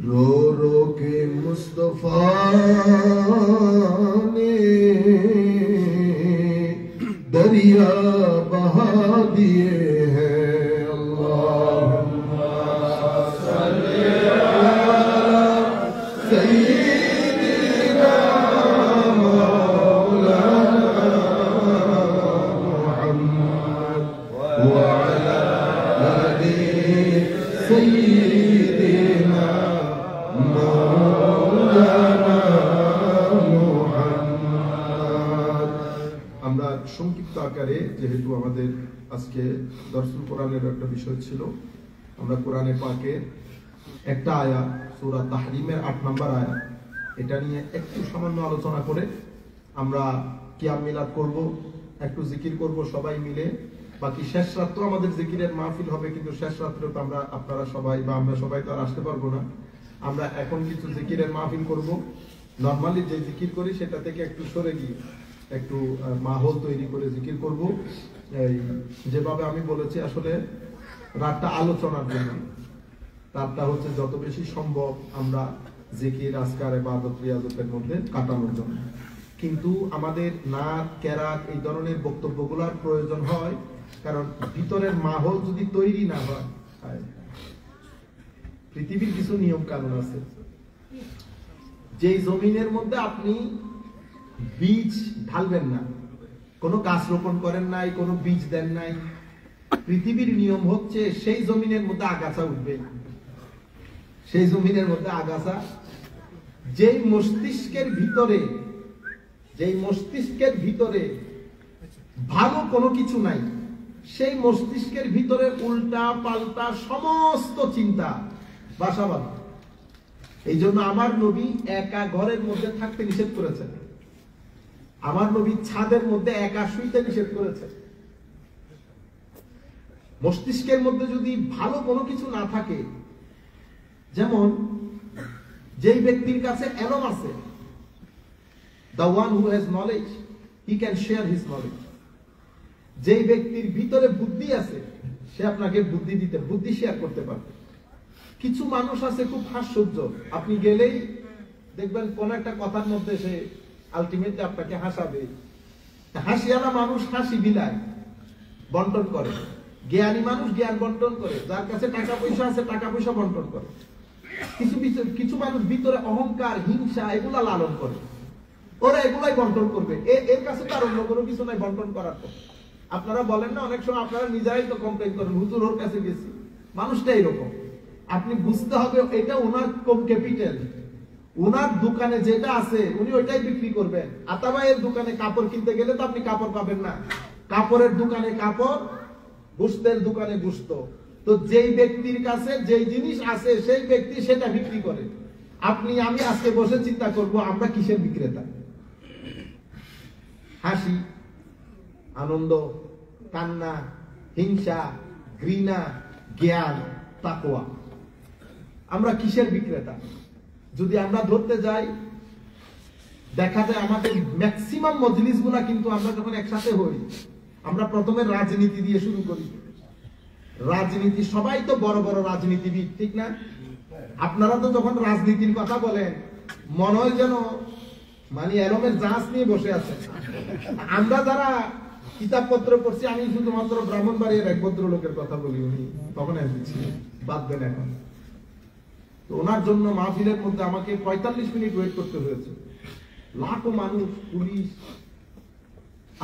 रो रो के मुस्तफा ने दरिया बहा दिए हैं। अल्लाहुम्मा सल्ली अला सय्यिदिना मौलाना मुहम्मद व अला आलि सय्यिदिना मौलाना मुहम्मद। আমরা সংক্ষিপ্ত আকারে, যেহেতু আমাদের আজকে দর্শন কোরআনের একটা বিষয় ছিল, আমরা কোরআনে পাকের একটা আয়াত সূরা তাহরিমের 8 নম্বর আয়াত, এটা নিয়ে একটু সামান্য আলোচনা করে আমরা কিয়াম মিলাদ করব, একটু জিকির করব সবাই মিলে। বাকি শেষ রাত্রে আমাদের জিকিরের মাহফিল হবে, কিন্তু শেষ রাত্রে তো আপনারা সবাই বা আমরা সবাই তো আর আসতে পারবো না। আমরা এখন কিছু জিকিরের মাহফিল করব। নরমালি যে জিকির করি সেটা থেকে একটু সরে গিয়ে একটু মাহল তৈরি করে জিকির করব। এই যেভাবে আমি বলেছি, আসলে রাতটা আলোচনার জন্য, রাতটা হচ্ছে যত বেশি সম্ভব আমরা জিকির, আজকার, ইবাদত, রিয়াজতের মধ্যে কাটানোর জন্য। কিন্তু আমাদের নাত, কেরাত এই ধরনের বক্তব্যগুলোর প্রয়োজন হয়, কারণ ভিতরের মাহল যদি তৈরি না হয়, পৃথিবীর কিছু নিয়ম কানুন আছে। যে জমিনের মধ্যে আপনি বীজ ঢালবেন না, কোনো গাছ রোপণ করেন নাই, কোনো বীজ দেন নাই, পৃথিবীর নিয়ম হচ্ছে সেই জমিনের মধ্যে আগাছা উঠবে। সেই জমিনের মধ্যে আগাছা, যেই মস্তিষ্কের ভিতরে ভালো কোনো কিছু নাই, সেই মস্তিষ্কের ভিতরে উল্টা পাল্টা সমস্ত চিন্তা বাসা বাঁধে। এই জন্য আমার নবী একা ঘরের মধ্যে থাকতে নিষেধ করেছেন। আমার নবী ছাদের মধ্যে একা শুইতে নিষেধ করেছেন। মস্তিষ্কের মধ্যে যদি ভালো কোনো কিছু না থাকে, যেমন যেই ব্যক্তির কাছে এলম আছে, the one who has knowledge, he can share his knowledge. যেই ব্যক্তির ভিতরে বুদ্ধি আছে, সে আপনাকে বুদ্ধি শেয়ার করতে পারবে। কিছু মানুষ আছে খুব হাস্যজ্জ্ব, আপনি গেলেই দেখবেন কোন একটা কথার মধ্যে সে আলটিমেটলি আপনাকে হাসাবে। হাসিয়ানা মানুষ হাসি বিলায়, বন্টন করে। জ্ঞানী মানুষ জ্ঞান বন্টন করে, যার কাছে টাকা পয়সা আছে টাকা পয়সা বন্টন করে। কিছু মানুষ ভিতরে অহংকার, হিংসা এগুলা লালন করে, ওরা এগুলাই বন্টন করবে। এর কাছে তার অন্য কোনো কিছু নাই বন্টন করার তো। আপনারা বলেন না, অনেক সময় আপনারা নিজেরাই তো কমপ্লেন করেন, হুজুর ওর কাছে গেছি। মানুষটা এরকম, আপনি বুঝতে হবে এটা ওনার কম ক্যাপিটাল, ওনার দোকানে যেটা আছে উনি ওইটাই বিক্রি করবেন। আতাবাইয়ের দোকানে কাপড় কিনতে গেলে তো আপনি কাপড় পাবেন না, কাপড়ের দোকানে কাপড়, গোশতের দোকানে গোশত। তো যেই ব্যক্তির কাছে যেই জিনিস আছে সেই ব্যক্তি সেটা বিক্রি করে। আমি আজকে বসে চিন্তা করব আমরা কিসের বিক্রেতা? হাসি, আনন্দ, কান্না, হিংসা, ঘৃণা, জ্ঞান, তাকওয়া, আমরা কিসের বিক্রেতা? যদি আমরা ধরতে যাই, দেখা যায় আমাদের ম্যাক্সিমাম মজলিসগুলা কিন্তু আমরা যখন একসাথে হই, আমরা প্রথমে রাজনীতি দিয়ে শুরু করি। রাজনীতি, সবাই তো বড় বড় রাজনীতিবিদ, ঠিক না? আপনারা তো যখন রাজনীতির কথা বলেন মনে হয় যেন মানে এরমের জাহাজ নিয়ে বসে আছে। আমরা যারা কিতাবপত্র পড়ছি, আমি শুধুমাত্র ব্রাহ্মণবাড়িয়ার এক ভদ্রলোকের কথা বলি, উনি তখন এমপি ছিলেন, বাদ দেন এখন। তো ওনার জন্য মাহফিলের মধ্যে আমাকে 45 মিনিট ওয়েট করতে হয়েছে। লাখো মানুষ, পুলিশ,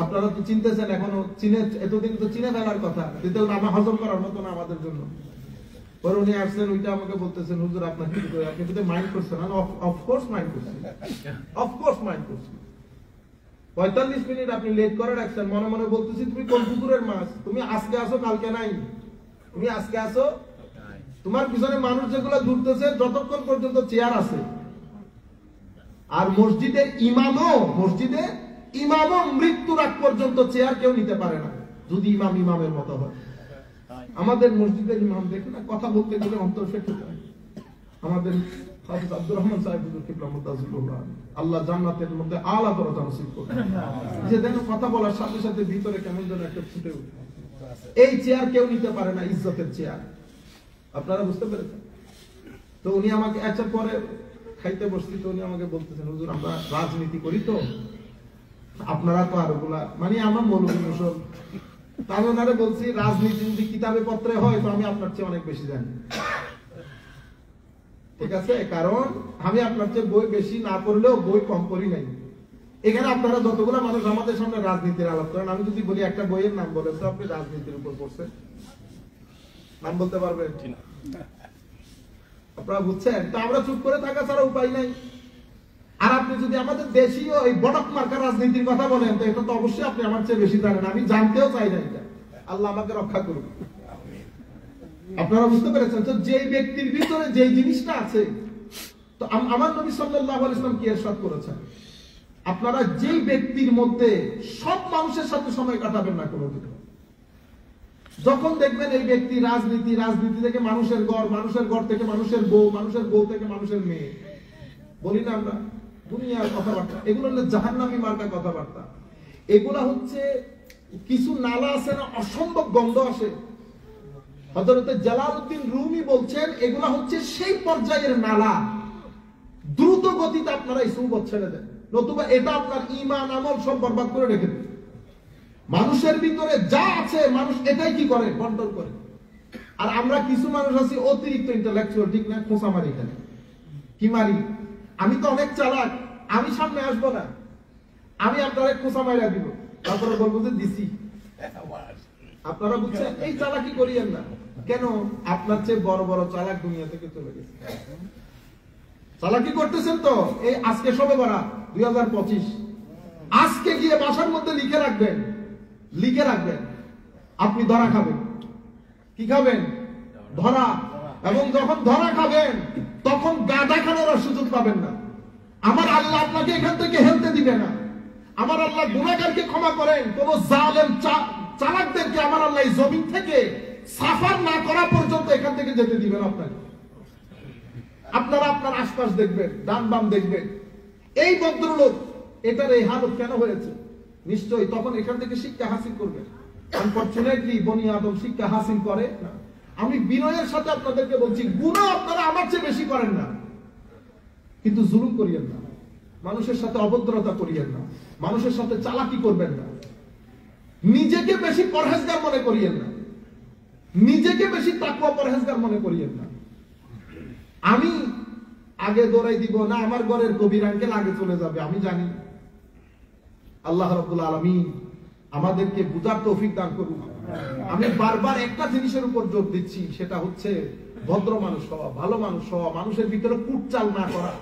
আপনারা তো চিনতেছেন এখনো, চিনে এতদিন তো চিনে ফেলার কথা, কিন্তু নামা হজম করার মতো না আমাদের জন্য। পরে উনি আসছেন, ওইটা আমাকে বলতেছেন, হুজুর আপনার কি আপনি যদি মাইন্ড করছেন? অফকোর্স মাইন্ড করছি, অফকোর্স মাইন্ড করছি। 45 মিনিট আপনি লেট করে রাখছেন, মনে মনে বলতেছি তুমি কোন পুকুরের মাছ, তুমি আজকে আসো কালকে নাই, তুমি আজকে আসো, তোমার পিছনে মানুষ যেগুলো ঘুরতেছে যতক্ষণ পর্যন্ত চেয়ার আছে। আর মসজিদের ইমামও মৃত্যুর আগ পর্যন্ত চেয়ার কেউ নিতে পারে না, যদি ইমামের মতো হয়। আমাদের মসজিদের ইমাম দেখে না, কথা বলতে গেলে অন্তর ফেটে যায়। আমাদের হাফেজ আব্দুর রহমান সাহেব হুজুর কিবলা মুতাজিল্লাহ, আল্লাহ জান্নাতের মধ্যে আলা দরজা নসিব করুন। যে দেখো কথা বলার সাথে সাথে ভিতরে কেমন যেন একটা ফুটে ওঠে। এই চেয়ার কেউ নিতে পারে না, ইজ্জতের চেয়ার। আপনারা বুঝতে পেরেছেন? তো উনি আমাকে আচ্ছা, পরে খাইতে বসছি, তো উনি আমাকে বলতেছেন, হুজুর আমরা রাজনীতি করি, তো আপনারা তো আর ওগুলা মানে আমার মৌলবী মুসল। আমি ওনারে বলছি, রাজনীতি যদি কিতাবে পত্রে হয় তো আমি আপনার চেয়ে অনেক বেশি জানি, ঠিক আছে? কারণ আমি আপনার চেয়ে বই বেশি না পড়লেও বই কম পড়ি নাই। এখানে আপনারা যতগুলো মানুষ আমাদের সামনে রাজনীতির আলাপ করেন, আমি যদি বলি একটা বইয়ের নাম বলেন তো আপনি রাজনীতির উপর পড়ছেন, নাম বলতে পারবেন? আপনারা বুঝছেন? তো আমরা চুপ করে থাকা ছাড়া উপায় নাই। আর আপনি যদি আমাদের দেশীয় এই বটক মার্কা রাজনীতির কথা বলেন, তো এটা তো অবশ্যই আপনি আমার চেয়ে বেশি জানেন, আমি জানতেও চাই না এটা। আল্লাহ আমাকে রক্ষা করুন। আপনারা বুঝতে পেরেছেন? তো যে ব্যক্তির ভিতরে যে জিনিসটা আছে, তো আমার নবী সাল্লাল্লাহু আলাইহি ওয়াসাল্লাম কি ইরশাদ করেছেন, আপনারা যেই ব্যক্তির মধ্যে সব মানুষের সাথে সময় কাটাবেন না কোনোদিন, যখন দেখবেন এই ব্যক্তি রাজনীতি থেকে মানুষের ঘর থেকে মানুষের বউ থেকে মানুষের মেয়ে, বলি না আমরা দুনিয়ার কথাবার্তা, এগুলো হলো জাহান্নামী মার্কা কথাবার্তা। এগুলা হচ্ছে কিছু নালা আছে না, অসম্ভব গন্ধ আসে। হযরত জালালউদ্দিন রুমি বলছেন এগুলা হচ্ছে সেই পর্যায়ের নালা, দ্রুত গতিতে আপনারা এই সুবত ছেড়ে দেন, নতুবা এটা আপনার ঈমান আমল সব বরবাদ করে রেখে দেবে। মানুষের ভিতরে যা আছে মানুষ এটাই কি করে, কন্ট্রোল করে। আর আমরা কিছু মানুষ আছি অতিরিক্ত ইন্টেলেকচুয়াল, ঠিক না? খোঁচা মারি, এখানে কি মারি, আমি তো অনেক চালাক, আমি সামনে আসবো না, আমি আপনারা খোঁচা মাইরা দিব, তারপরে বলবো যে দিছি। আপনারা বুঝছেন? এই চালাকি করিয়েন না। কেন? আপনার চেয়ে বড় বড় চালাক দুনিয়া থেকে চলে গেছে। চালাকি করতেছেন তো এই আজকে সবে বরাত 2025, আজকে গিয়ে বাসার মধ্যে লিখে রাখবেন আপনি ধরা খাবেন। কি খাবেন? ধরা। এবং যখন ধরা খাবেন তখন গাদা খানোর সুযোগ পাবেন না। আমার আল্লাহ আপনাকে এখান থেকে হেলতে দিবে না। আমার আল্লাহ গুনাহগারকে ক্ষমা করেন, কোন জালেম চালাকদেরকে আমার আল্লাহ এই জমিন থেকে সাফার না করা পর্যন্ত এখান থেকে যেতে দিবেন আপনাকে। আপনারা আপনার আশপাশ দেখবেন, ডান বাম দেখবেন, এই ভদ্রলোক এটার এই হালত কেন হয়েছে, নিশ্চয়ই তখন এখান থেকে শিক্ষা হাসিল করবেন। আনফরচুনেটলি বনি আদম শিক্ষা হাসিল করে না। আমি বিনয়ের সাথে আপনাদেরকে বলছি, গুনাহ আপনারা আমার চেয়ে বেশি করেন না, কিন্তু জুলুম করিয়েন না, মানুষের সাথে অভদ্রতা করিয়েন না, মানুষের সাথে চালাকি করবেন না, নিজেকে বেশি পরহেজগার মনে করিয়েন না, নিজেকে বেশি তাকওয়া পরহেজগার মনে করিয়েন না। আমি আগে দৌড়াই দিব না, আমার ঘরের কবির আঙ্কেল আগে চলে যাবে, আমি জানি। আল্লাহ রাব্বুল আলামিন আমাদেরকে বুঝার তৌফিক দান করুন। আমি বারবার একটা জিনিসের উপর জোর দিচ্ছি, সেটা হচ্ছে ভদ্র মানুষ হওয়া, ভালো মানুষ হওয়া, মানুষের ভিতরে কুটচাল না করা।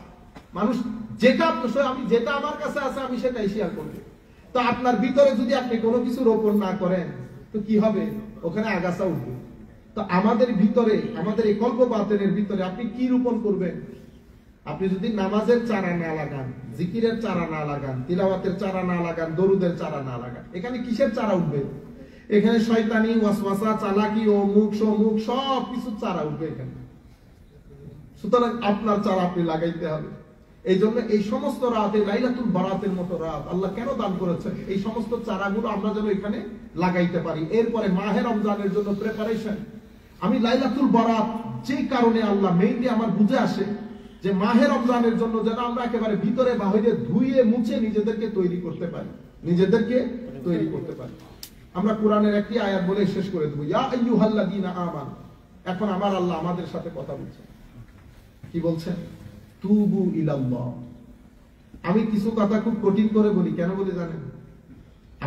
মানুষ যেটা আমার কাছে আছে আমি সেটাই শেয়ার করব। তো আপনার ভিতরে যদি আপনি কোনো কিছু রোপণ না করেন তো কি হবে? ওখানে আগাছা উঠবে। তো আমাদের ভিতরে, আমাদের এই কল্প বাতেনের ভিতরে আপনি কি রোপণ করবেন? আপনি যদি নামাজের চারা না লাগান, জিকিরের চারা না লাগান, তিলাওয়াতের চারা না লাগান, দরুদের চারা না লাগান, এখানে কিসের চারা উঠবে? এখানে শয়তানি, ওয়াসওয়াসা, চালাকি, অমুক সমুক সব কিছু চারা উঠবে এখানে। সুতরাং আপনার চারা আপনি লাগাইতে হবে। এই জন্য এই সমস্ত রাতে, লাইলাতুল বারাতের মতো রাত আল্লাহ কেন দান করেছেন? এই সমস্ত চারাগুলো আমরা যেন এখানে লাগাইতে পারি। এরপরে মাহে রমজানের জন্য প্রিপারেশন। আমি লাইলাতুল বারাত যে কারণে আল্লাহ মেইনলি আমার বুঝে আসে যে মাহে রমজানের জন্য যেন আমরা একেবারে ভিতরে বাহিরে ধুয়ে মুছে নিজেদেরকে তৈরি করতে পারি, আমরা কোরআনের একটি আয়াত বলে শেষ করে দেব, ইয়া আইয়ুহাল্লাযীনা আমানু। এখন আমার আল্লাহ আমাদের সাথে কথা বলছেন, কি বলছেন? তুবু ইলাল্লাহ। আমি কিছু কথা খুব কঠিন করে বলি, কেন বলি জানেন?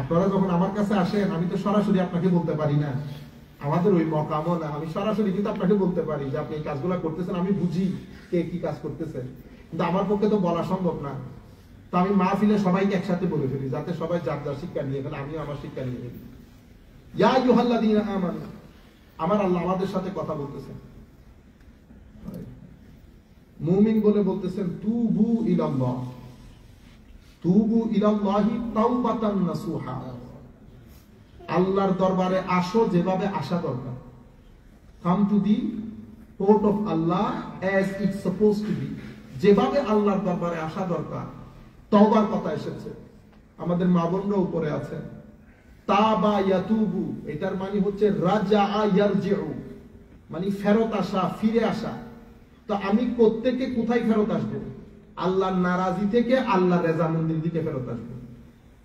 আপনারা যখন আমার কাছে আসেন, আমি তো সরাসরি আপনাকে বলতে পারি না, আমাদের ওই মকামও না। আমি সরাসরি কিন্তু আপনাকে বলতে পারি যে আপনি এই কাজগুলো করতেছেন, আমি বুঝি কে কি কাজ করতেছেন, কিন্তু আমার পক্ষে তো বলা সম্ভব না। তো আমি মাহফিলে সবাইকে একসাথে বলে ফেলি, যাতে সবাই যার যার শিক্ষা নিয়ে ফেলে, আমিও আমার শিক্ষা নিয়ে ফেলি। ইয়া আইয়ুহাল্লাযীনা আমানু, আমার আল্লাহ আমাদের সাথে কথা বলতেছেন। মুমিন বলে বলতেছেন তুবু ইলাল্লাহ, তুবু ইলাল্লাহি তাওবাতান নাসুহা। আল্লাহর দরবারে আসো যেভাবে আসা দরকার। Come to the court of আল্লাহ as it's suppose to be. যেভাবে আল্লাহর দরবারে আসা দরকার, তওবার কথা এসেছে। আমাদের মা বোনরা উপরে আছেন, তাবা ইয়াতুবু, এটার মানে হচ্ছে রাজাআ ইয়ারজিউ, মানে ফেরত আসা, ফিরে আসা। তো আমি কোত্থেকে কোথায় ফেরত আসবো? আল্লাহর নারাজি থেকে আল্লাহর রেজামন্দির দিকে ফেরত আসবো।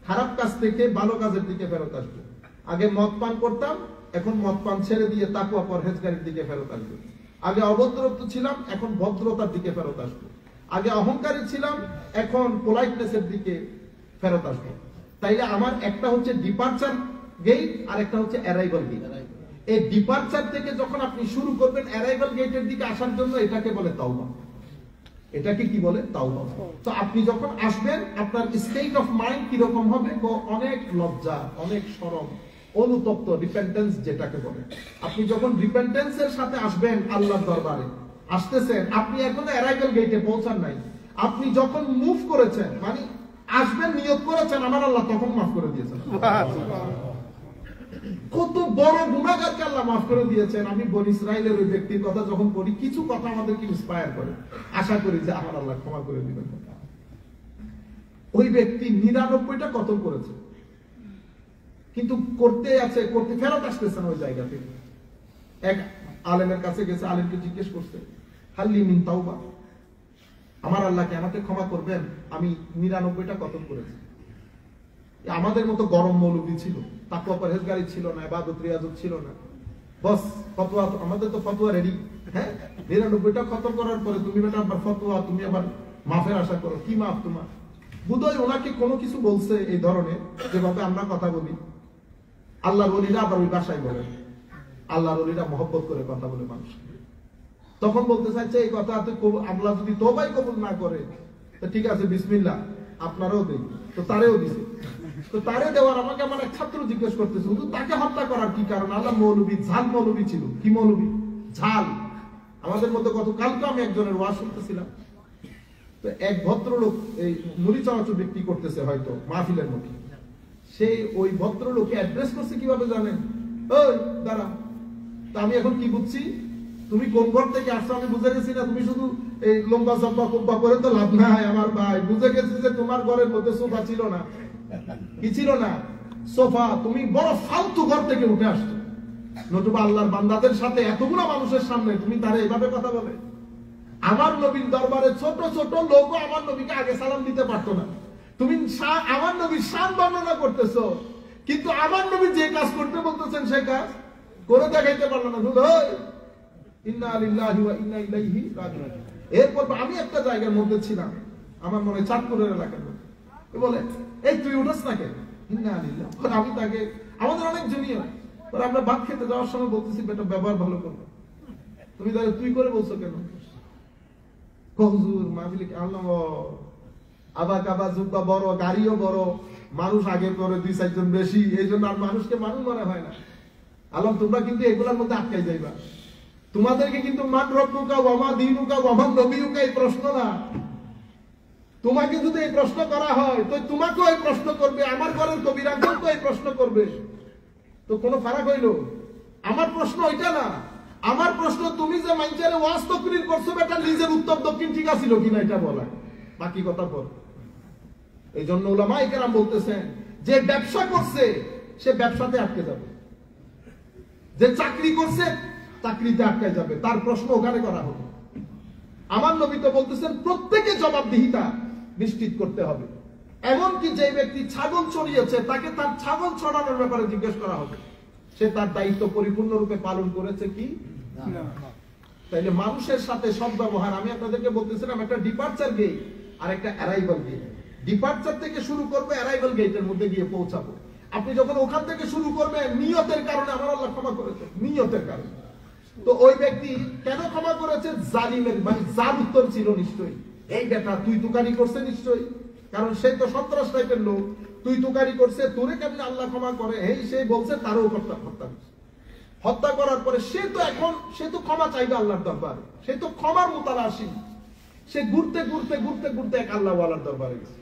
খারাপ কাজ থেকে ভালো কাজের দিকে ফেরত আসবো। আগে মদ পান করতাম, এখন মদ পান ছেড়ে দিয়ে তাকওয়া পরহেজগারির দিকে ফেরত আসবো। আগে অভদ্রতা ছিলাম, এখন ভদ্রতার দিকে ফেরত আসবো। আগে অহংকারী ছিলাম, এখন পোলাইটনেসের দিকে ফেরত আসবো। তাইলে আমার একটা হচ্ছে ডিপার্চার গেট আর একটা হচ্ছে অ্যারাইভাল গেট। এই ডিপার্চার থেকে যখন আপনি শুরু করবেন অ্যারাইভাল গেটের দিকে আসার জন্য, এটাকে বলে তাওবা। এটাকে কি বলে? তাওবা। তো আপনি যখন আসবেন, আপনার স্টেট অফ মাইন্ড কিরকম হবে? অনেক লজ্জা, অনেক শরম, অনুতপ্ত, রিপেন্টেন্স যেটাকে বলে। আপনি যখন রিপেন্টেন্সের সাথে আসবেন আল্লাহর দরবারে, আসতেছেন, আপনি এখনো অ্যারাইভাল গেটে পৌঁছান নাই। আপনি যখন মুভ করেছেন, মানে আসবেন নিয়ত করেছেন, আমার আল্লাহ তখন মাফ করে দিয়েছেন। কত বড় গুনাহগারকে আল্লাহ মাফ করে দিয়েছেন। আমি বনি ইসরাইলের ওই ব্যক্তির কথা যখন পড়ি, কিছু কথা আমাদেরকে ইন্সপায়ার করে, আশা করি যে আমার আল্লাহ ক্ষমা করে দিবেন। ওই ব্যক্তি 99টা কতল করেছে, কিন্তু করতে আছে, করতে ফেরত আসতেছে না ওই জায়গা থেকে। এক আলেমের কাছে গেছে, আলেমকে জিজ্ঞেস করছে, হাল্লি মিন তাওবা, আমার আল্লাহকে আমাকে ক্ষমা করবেন, আমি 99টা কতল করেছি। আমাদের মতো গরম মৌলবী ছিল, তাকওয়া পরহেজগারি ছিল না, ইবাদত রিয়াজত ছিল না। বস ফতোয়া, আমাদের তো ফতোয়া রেডি। হ্যাঁ, 99টা খতম করার পরে তুমি বেটা আবার ফতোয়া, তুমি আবার মাফের আশা করো। কি মাফ তোমার? বুধহয় ওনাকে কোনো কিছু বলছে এই ধরনের, যেভাবে আমরা কথা বলি। আল্লাহর ওলিরা আবার ওই ভাষায় বলে, আল্লাহর ওলিরা মহব্বত করে কথা বলে মানুষ। তখন বলতে চাইছে এই কথা, আল্লাহ যদি তওবাই কবুল না করে, তো ঠিক আছে বিসমিল্লাহ, আপনারাও দেই। তো তারেও দিছে। তো তারে দেওয়ার আমাকে আমার এক ছাত্র জিজ্ঞেস করতেছে, হুজুর তাকে হত্যা করার কি কারণ? আল্লাহ মৌলবী, ঝাল মৌলবী ছিল। কি মৌলবী? ঝাল। আমাদের মতো কালকে আমি একজনের ওয়াজ শুনতেছিলাম। তো এক ভদ্রলোক এই মুড়ি চানাচুর বিক্রি করতেছে হয়তো মাহফিলের মধ্যে। সেই ওই ভদ্রলোকে অ্যাড্রেস করছে কিভাবে জানেন? ওই দাঁড়া, তা আমি এখন কি বুঝছি, তুমি কোন ঘর থেকে আসছো আমি বুঝে গেছি না। তুমি শুধু এই লম্বা চম্বা কুম্বা করে তো লাভ নাই আমার ভাই। বুঝে গেছি যে তোমার ঘরের মধ্যে সোফা ছিল না। কি ছিল না? সোফা। তুমি বড় ফালতু ঘর থেকে উঠে আসছো, নতুবা আল্লাহর বান্দাদের সাথে এতগুলো মানুষের সামনে তুমি তারে এইভাবে কথা বলে। আমার নবীর দরবারে ছোট ছোট লোকও আমার নবীকে আগে সালাম দিতে পারতো না। তুমি আমার নবীর শান বর্ণনা করতেছো, কিন্তু আমার নবী যে কাজ করতে বলতেছেন সেই কাজ করে দেখাইতে পারলো না। ইন্না লিল্লাহি ওয়া ইন্না ইলাইহি রাজিউন। এরপর আমি একটা জায়গার মধ্যে ছিলাম, আমার মনে হয় চাঁদপুরের এলাকার মধ্যে। বলে এই তুই উঠোস না কেন? ইন্না লিল্লাহ। আমি তাকে, আমাদের অনেক জুনিয়র, আমরা ভাত খেতে যাওয়ার সময় বলতেছি বেটা ব্যবহার ভালো করবে। তুমি তাহলে তুই করে বলছো কেন? হুজুর মাহফিলে আল্লাহ আবা কাবা জুব্বা বড়, গাড়িও বড়, মানুষ আগে পরে 2-4 জন বেশি, এই জন্য আর মানুষকে মানুষ মনে হয় না। আলম তোমরা কিন্তু এগুলোর মধ্যে আটকাই যাইবা। তোমাদেরকে কিন্তু মান রব্বুকা ওয়া মা দীনুকা ওয়া মান নবিয়ুকা এই প্রশ্ন না। তোমাকে যদি এই প্রশ্ন করা হয়, তো তোমাকেও এই প্রশ্ন করবে, আমার ঘরের কবিরা তো এই প্রশ্ন করবে। তো কোনো ফারাক হইল? আমার প্রশ্ন ওইটা না। আমার প্রশ্ন তুমি যে মাইনচারে ওয়াজ তকরির করছো, বেটা নিজের উত্তর দক্ষিণ ঠিক আছিল কিনা এটা বলা, বাকি কথা পর। এই জন্য উলামায়ে কেরাম বলতেছেন, যে ব্যবসা করছে সে ব্যবসাতে আটকে যাবে, যে চাকরি করছে চাকরিতে আটকে যাবে, তার প্রশ্ন ওখানে করা হবে। আমার নবী তো বলতেছেন প্রত্যেকে জবাবদিহিতা নিশ্চিত করতে হবে। এমনকি যে ব্যক্তি ছাগল চড়িয়েছে তাকে তার ছাগল ছড়ানোর ব্যাপারে জিজ্ঞেস করা হবে, সে তার দায়িত্ব পরিপূর্ণরূপে পালন করেছে কি। তাইলে মানুষের সাথে সব ব্যবহার, আমি আপনাদেরকে বলতেছিলাম একটা ডিপার্চার গেট আর একটা অ্যারাইভাল গেট। ডিপার্চার থেকে শুরু করবে, অ্যারাইভাল গেটের মধ্যে গিয়ে পৌঁছাবো। আপনি যখন ওখান থেকে শুরু করবেন, নিয়তের কারণে আমার আল্লাহ ক্ষমা করেছে, নিয়তের কারণে। তো ওই ব্যক্তি কেন ক্ষমা করেছে? জালিমের মানে যার উত্তর ছিল নিশ্চয়ই, এই বেটা তুই তুকারি করছে নিশ্চয়ই, কারণ সে তো সন্ত্রাস টাইপের লোক, তুই তুকারি করছে, তোরে কেমন আল্লাহ ক্ষমা করে? এই সে বলছে তারও হত্যা করার পরে সে তো ক্ষমা চাইবে আল্লাহর দরবারে, সে তো ক্ষমার মুতালাশী। সে ঘুরতে ঘুরতে ঘুরতে ঘুরতে এক আল্লাহওয়ালার দরবারে গেছে।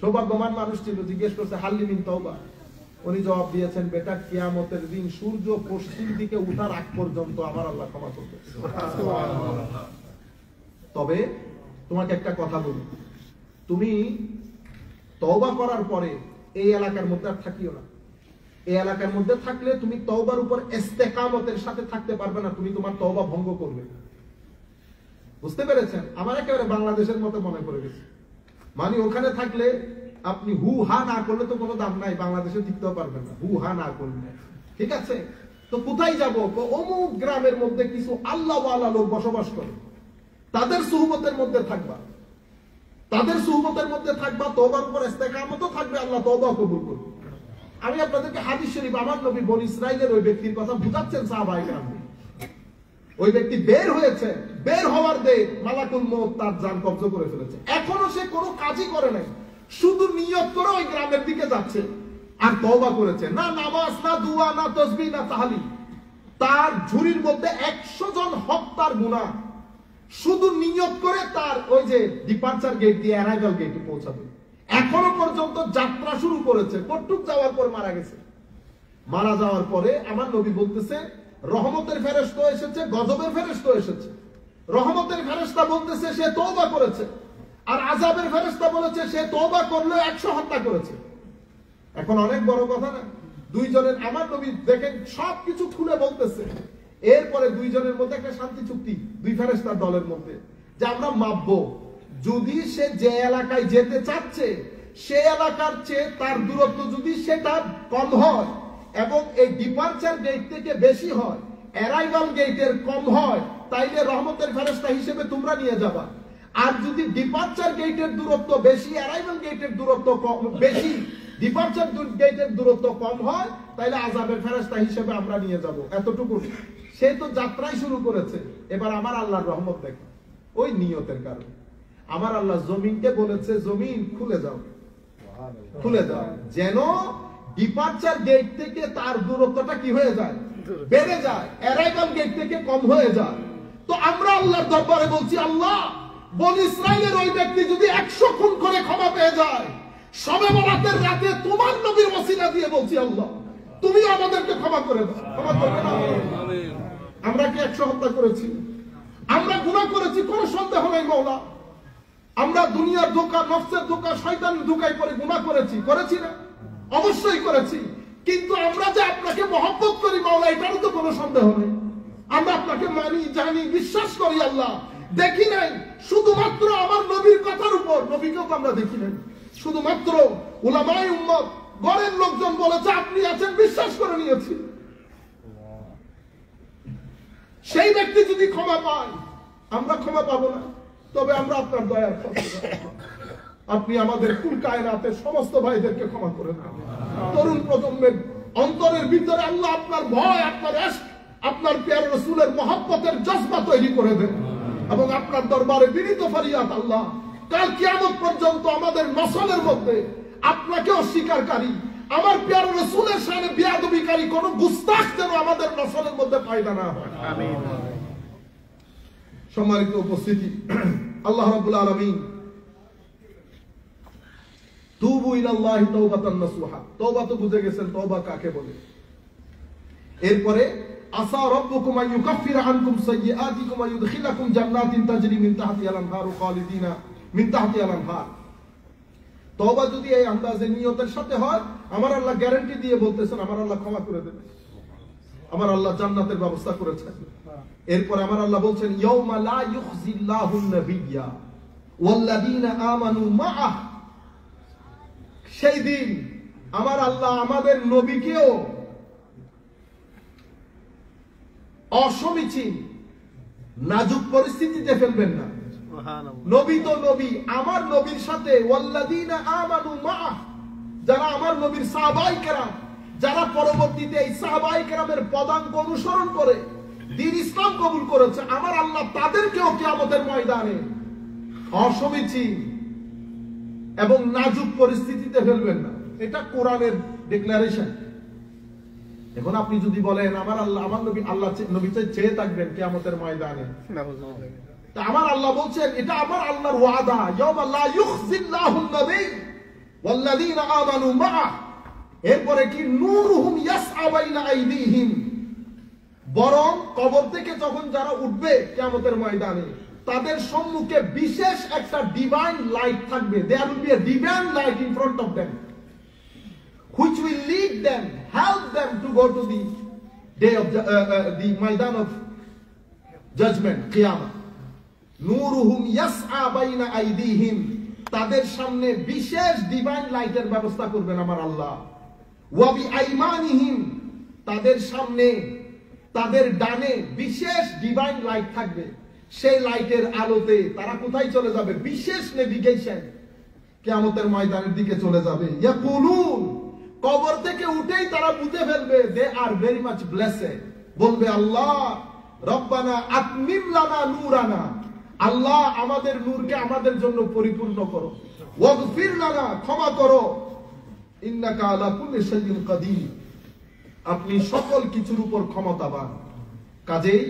সৌভাগ্যবান মানুষ ছিল, জিজ্ঞেস করছে হাল্লি মিন তওবা। উনি জবাব দিয়েছেন, বেটা কিয়ামতের দিন সূর্য পশ্চিম দিকে উঠার আগ পর্যন্ত আমার আল্লাহ ক্ষমা করবে। তবে তোমাকে একটা কথা বলি, তুমি তওবা করার পরে এই এলাকার মধ্যে আর থাকিও না। এই এলাকার মধ্যে থাকলে তুমি তওবার উপর ইস্তেকামতের সাথে থাকতে পারবে না, তুমি তোমার তওবা ভঙ্গ করবে। বুঝতে পেরেছেন? আমার একেবারে বাংলাদেশের মতো মনে পড়ে গেছে। মানে ওখানে থাকলে আপনি হু হা না করলে তো কোনো দাম নাই, বাংলাদেশে টিকতেও পারবেন না হু হা না করলে। ঠিক আছে, তো কোথায় যাবো? অমুক গ্রামের মধ্যে কিছু আল্লাহওয়ালা লোক বসবাস করে, তাদের সুহবতের মধ্যে থাকবা, তাদের সুহবতের মধ্যে থাকবা, তওবার উপর ইস্তেকামতও থাকবে, আল্লাহ তওবা কবুল করবে। আমি আপনাদেরকে হাদিস শরীফ, আমার নবী বনী ইসরাইলের ওই ব্যক্তির কথা বুঝাচ্ছেন সাহাবায়ে কেরাম। ওই ব্যক্তি বের হয়েছে, বের হওয়ার দেয় মালাকুল মউত তার জান কবজ করে ফেলেছে। এখনো সে কোনো কাজই করে নাই, শুধু নিয়ত করে ওই গ্রামের দিকে যাচ্ছে আর তওবা করেছে। না নামাজ, না দুয়া, না তাসবিহ, না তাহলিল। তার ঝুরির মধ্যে 100 জন হত্যার গুনাহ, শুধু নিয়ত করে তার ওই যে ডিপার্চার গেট দিয়ে অ্যারাইভাল গেটে পৌঁছাবে। এখনো পর্যন্ত যাত্রা শুরু করেছে, কটুক যাওয়ার পর মারা গেছে। মারা যাওয়ার পরে আমার নবী বলতেছে, রহমতের ফেরেশতা এসেছে, গজবের ফেরেশতা এসেছে। রহমতের ফেরেশতা বলতেছে সে তওবা করেছে, আর আযাবের ফেরেশতা বলেছে সে তওবা করলে 100 হত্যা করেছে। এখন অনেক বড় কথা না? দুইজনের, আমার নবী দেখেন সবকিছু খুলে বলতেছে। এরপরে দুইজনের মধ্যে একটা শান্তি চুক্তি, দুই ফেরেশতার দলের মধ্যে, যে আমরা মাপবো, যদি সে যে এলাকায় যেতে চাচ্ছে সে এলাকার চেয়ে তার দূরত্ব যদি সেটা কম হয় এবং এই ডিপার্চার গেট থেকে বেশি হয়, অ্যারাইভাল গেটের কম হয়, তাইলে রহমতের ফেরেশতা হিসেবে তোমরা নিয়ে যাবা। আর যদি ডিপার্চার গেটের দূরত্ব বেশি, অ্যারাইভাল গেটের দূরত্ব কম বেশি, ডিপার্চার গেটের দূরত্ব কম হয়, তাইলে আযাবের ফেরেশতা হিসেবে আমরা নিয়ে যাব। এতটুকু। সে তো যাত্রাই শুরু করেছে। এবার আমার আল্লাহর রহমত দেখো, ওই নিয়তের কারণে আমার আল্লাহ জমিনকে বলেছে, জমিন খুলে যাও, খুলে যাও, যেন ডিপার্চার গেট থেকে তার দূরত্বটা কি হয়ে যায়, বেড়ে যায়, অ্যারাইভাল গেট থেকে কম হয়ে যায়। তো আমরা আল্লাহর দরবারে বলছি, আল্লাহ বনী ইসরাইলের ওই ব্যক্তি যদি 100 খুন করে ক্ষমা পেয়ে যায়, শবে বরাতের রাতে তোমার নবীর ওসিলা দিয়ে বলছি, আল্লাহ তুমি আমাদেরকে ক্ষমা করে দাও, ক্ষমা করবে না? আমরা কি 100 হত্যা করেছি? আমরা গুনাহ করেছি, কোনো সন্দেহ নাই মাওলা। আমরা দুনিয়ার ধোঁকা, নফসের ধোঁকা, শয়তানের ধোঁকায় পড়ে গুনাহ করেছি না? অবশ্যই করেছি। কিন্তু আমরা যে আপনাকে মহব্বত করি মাওলা, এটারও তো কোনো সন্দেহ নেই। আমরা আপনাকে মানি, জানি, বিশ্বাস করি আল্লাহ। দেখি নাই শুধুমাত্র আমার নবীর কথার উপর, নবীকেও তো আমরা দেখি নাই, শুধুমাত্র উলামায়ে উম্মত, গরের লোকজন বলেছে আপনি আছেন, বিশ্বাস করে নিয়েছি। সেই ব্যক্তি যদি ক্ষমা পায়, আমরা ক্ষমা পাবো না। তবে আমরা আপনার দয়ার আপনি আমাদের কুল কায়নাতের সমস্ত ভাইদেরকে ক্ষমা করে দেন। তরুণ প্রজন্মের অন্তরের ভিতরে আল্লাহ আপনার ভয়, আপনার ইশক, আপনার প্যারা রাসূলের মহব্বতের জজবা তৈরি করে দেন। এবং আপনার দরবারে বিনীত ফরিয়াদ, আল্লাহ কাল কিয়ামত পর্যন্ত আমাদের নসলের মধ্যে আপনাকে অস্বীকারী, আমার প্যারা রাসূলের শানে বেয়াদবিকারী কোন গুস্তাখ যেন আমাদের নসলের মধ্যে পয়দা না হয়। আমিন। সম্মানিত উপস্থিতি, আল্লাহ রাব্বুল আলামিন তুবু ইলাল্লাহি তাওবাতান নাসুহা, তওবা তো বুঝে গেছেন তওবা কাকে বলে। এরপরে আসা রাব্বুকুম আন ইউকাফিরা আনকুম সাইয়্যাতিকুম ওয়া ইউদখিলাকুম জান্নাতিন তাজরি মিন তাহতিহা আল-আনহারু খালিদিনা মিন তাহতিহা আল-আনহার। তওবা যদি এই আন্দাজে নিয়তের সাথে হয়, আমার আল্লাহ গ্যারান্টি দিয়ে বলতেছেন আমার আল্লাহ ক্ষমা করে দেবেন, আমার আল্লাহ জান্নাতের ব্যবস্থা করেছেন। এরপর আমার আল্লাহ বলছেন ইয়াউমা লা ইউখজিল্লাহুন নাবিয়্যা ওয়াল্লাযীনা আমানু মাআহ সেই দিন আমার আল্লাহ আমাদের নবীকেও অসমীচীন নাজুক পরিস্থিতিতে ফেলবেন না। নবী তো নবী, আমার নবীর সাথে ওয়াল্লাযীনা আমানু মাআহ, যারা আমার নবীর সাহাবায়ে কেরাম, যারা পরবর্তীতে এই সাহাবায়ে কেরামের পদাঙ্ক অনুসরণ করে দ্বীন ইসলাম কবুল করেছে, আমার আল্লাহ তাদেরকেও কিয়ামতের ময়দানে অসমীচীন এবং নাজুক পরিস্থিতিতে ফেলবেন না। এটা কোরআনের ডিক্লারেশন। এখন আপনি যদি বলেন আমার আল্লাহ, আমার নবী, আল্লাহ নবী চেয়ে থাকবেন কিয়ামতের ময়দানে, তা আমার আল্লাহ বলছেন এটা আমার আল্লাহর ওয়াদা, ইয়াওমা লা ইউখজিল্লাহুন নবী ওয়াল্লাযীনা আমানু মাআহ। এরপরে কি নূরুহুম ইয়াসআ বাইনা আইদিহিম, বরং কবর থেকে যখন যারা উঠবে কিয়ামতের ময়দানে তাদের সম্মুখে বিশেষ একটা ডিভাইন লাইট থাকবে। There will be a divine light in front of them which will lead them, help them to go to the day of the Maidan of judgment, Qiyamah. Nuruhum yas'a bayna aydihim, তাদের সামনে বিশেষ divine লাইটের ব্যবস্থা করবেন আমার আল্লাহ। ওয়া বিআইমানিহিম, তাদের সামনে তাদের ডানে বিশেষ ডিভাইন লাইট থাকবে। সেই লাইটের আলোতে তারা কোথায় চলে যাবে? বিশেষ নেভিগেশন কিয়ামতের ময়দানের দিকে চলে যাবে। ইয়াকুলুন, কবর থেকে উঠেই তারা বুঝে ফেলবে দে আর ভেরি মাচ ব্লেসেড। বলবে আল্লাহ রব্বানা আতমিম লানা নূরানা, আল্লাহ আমাদের নূরকে আমাদের জন্য পরিপূর্ণ করো। ওয়াগফির লানা, ক্ষমা করো। ইন্নাকা আলা কুল্লি শাইইন কাদির, আপনি সকল কিছুর উপর ক্ষমতাবান। কাজেই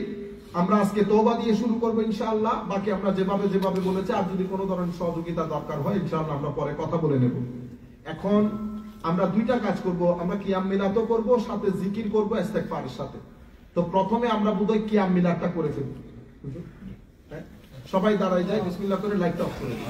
আমরা আজকে তওবা দিয়ে শুরু করব ইনশাআল্লাহ। বাকি আমরা যেভাবে যেভাবে বলেছি, আর যদি কোনো ধরনের সহযোগিতা দরকার হয় ইনশাআল্লাহ আমরা পরে কথা বলে নেব। এখন আমরা দুইটা কাজ করব, আমরা কিয়াম মিলাতও করব, সাথে জিকির করব ইস্তেগফারের সাথে। তো প্রথমে আমরা বোধহয় কিয়াম মিলাতটা করে ফেলব। সবাই দাঁড়ায় যায়, বিসমিল্লাহ করে লাইটটা অফ করে দিন।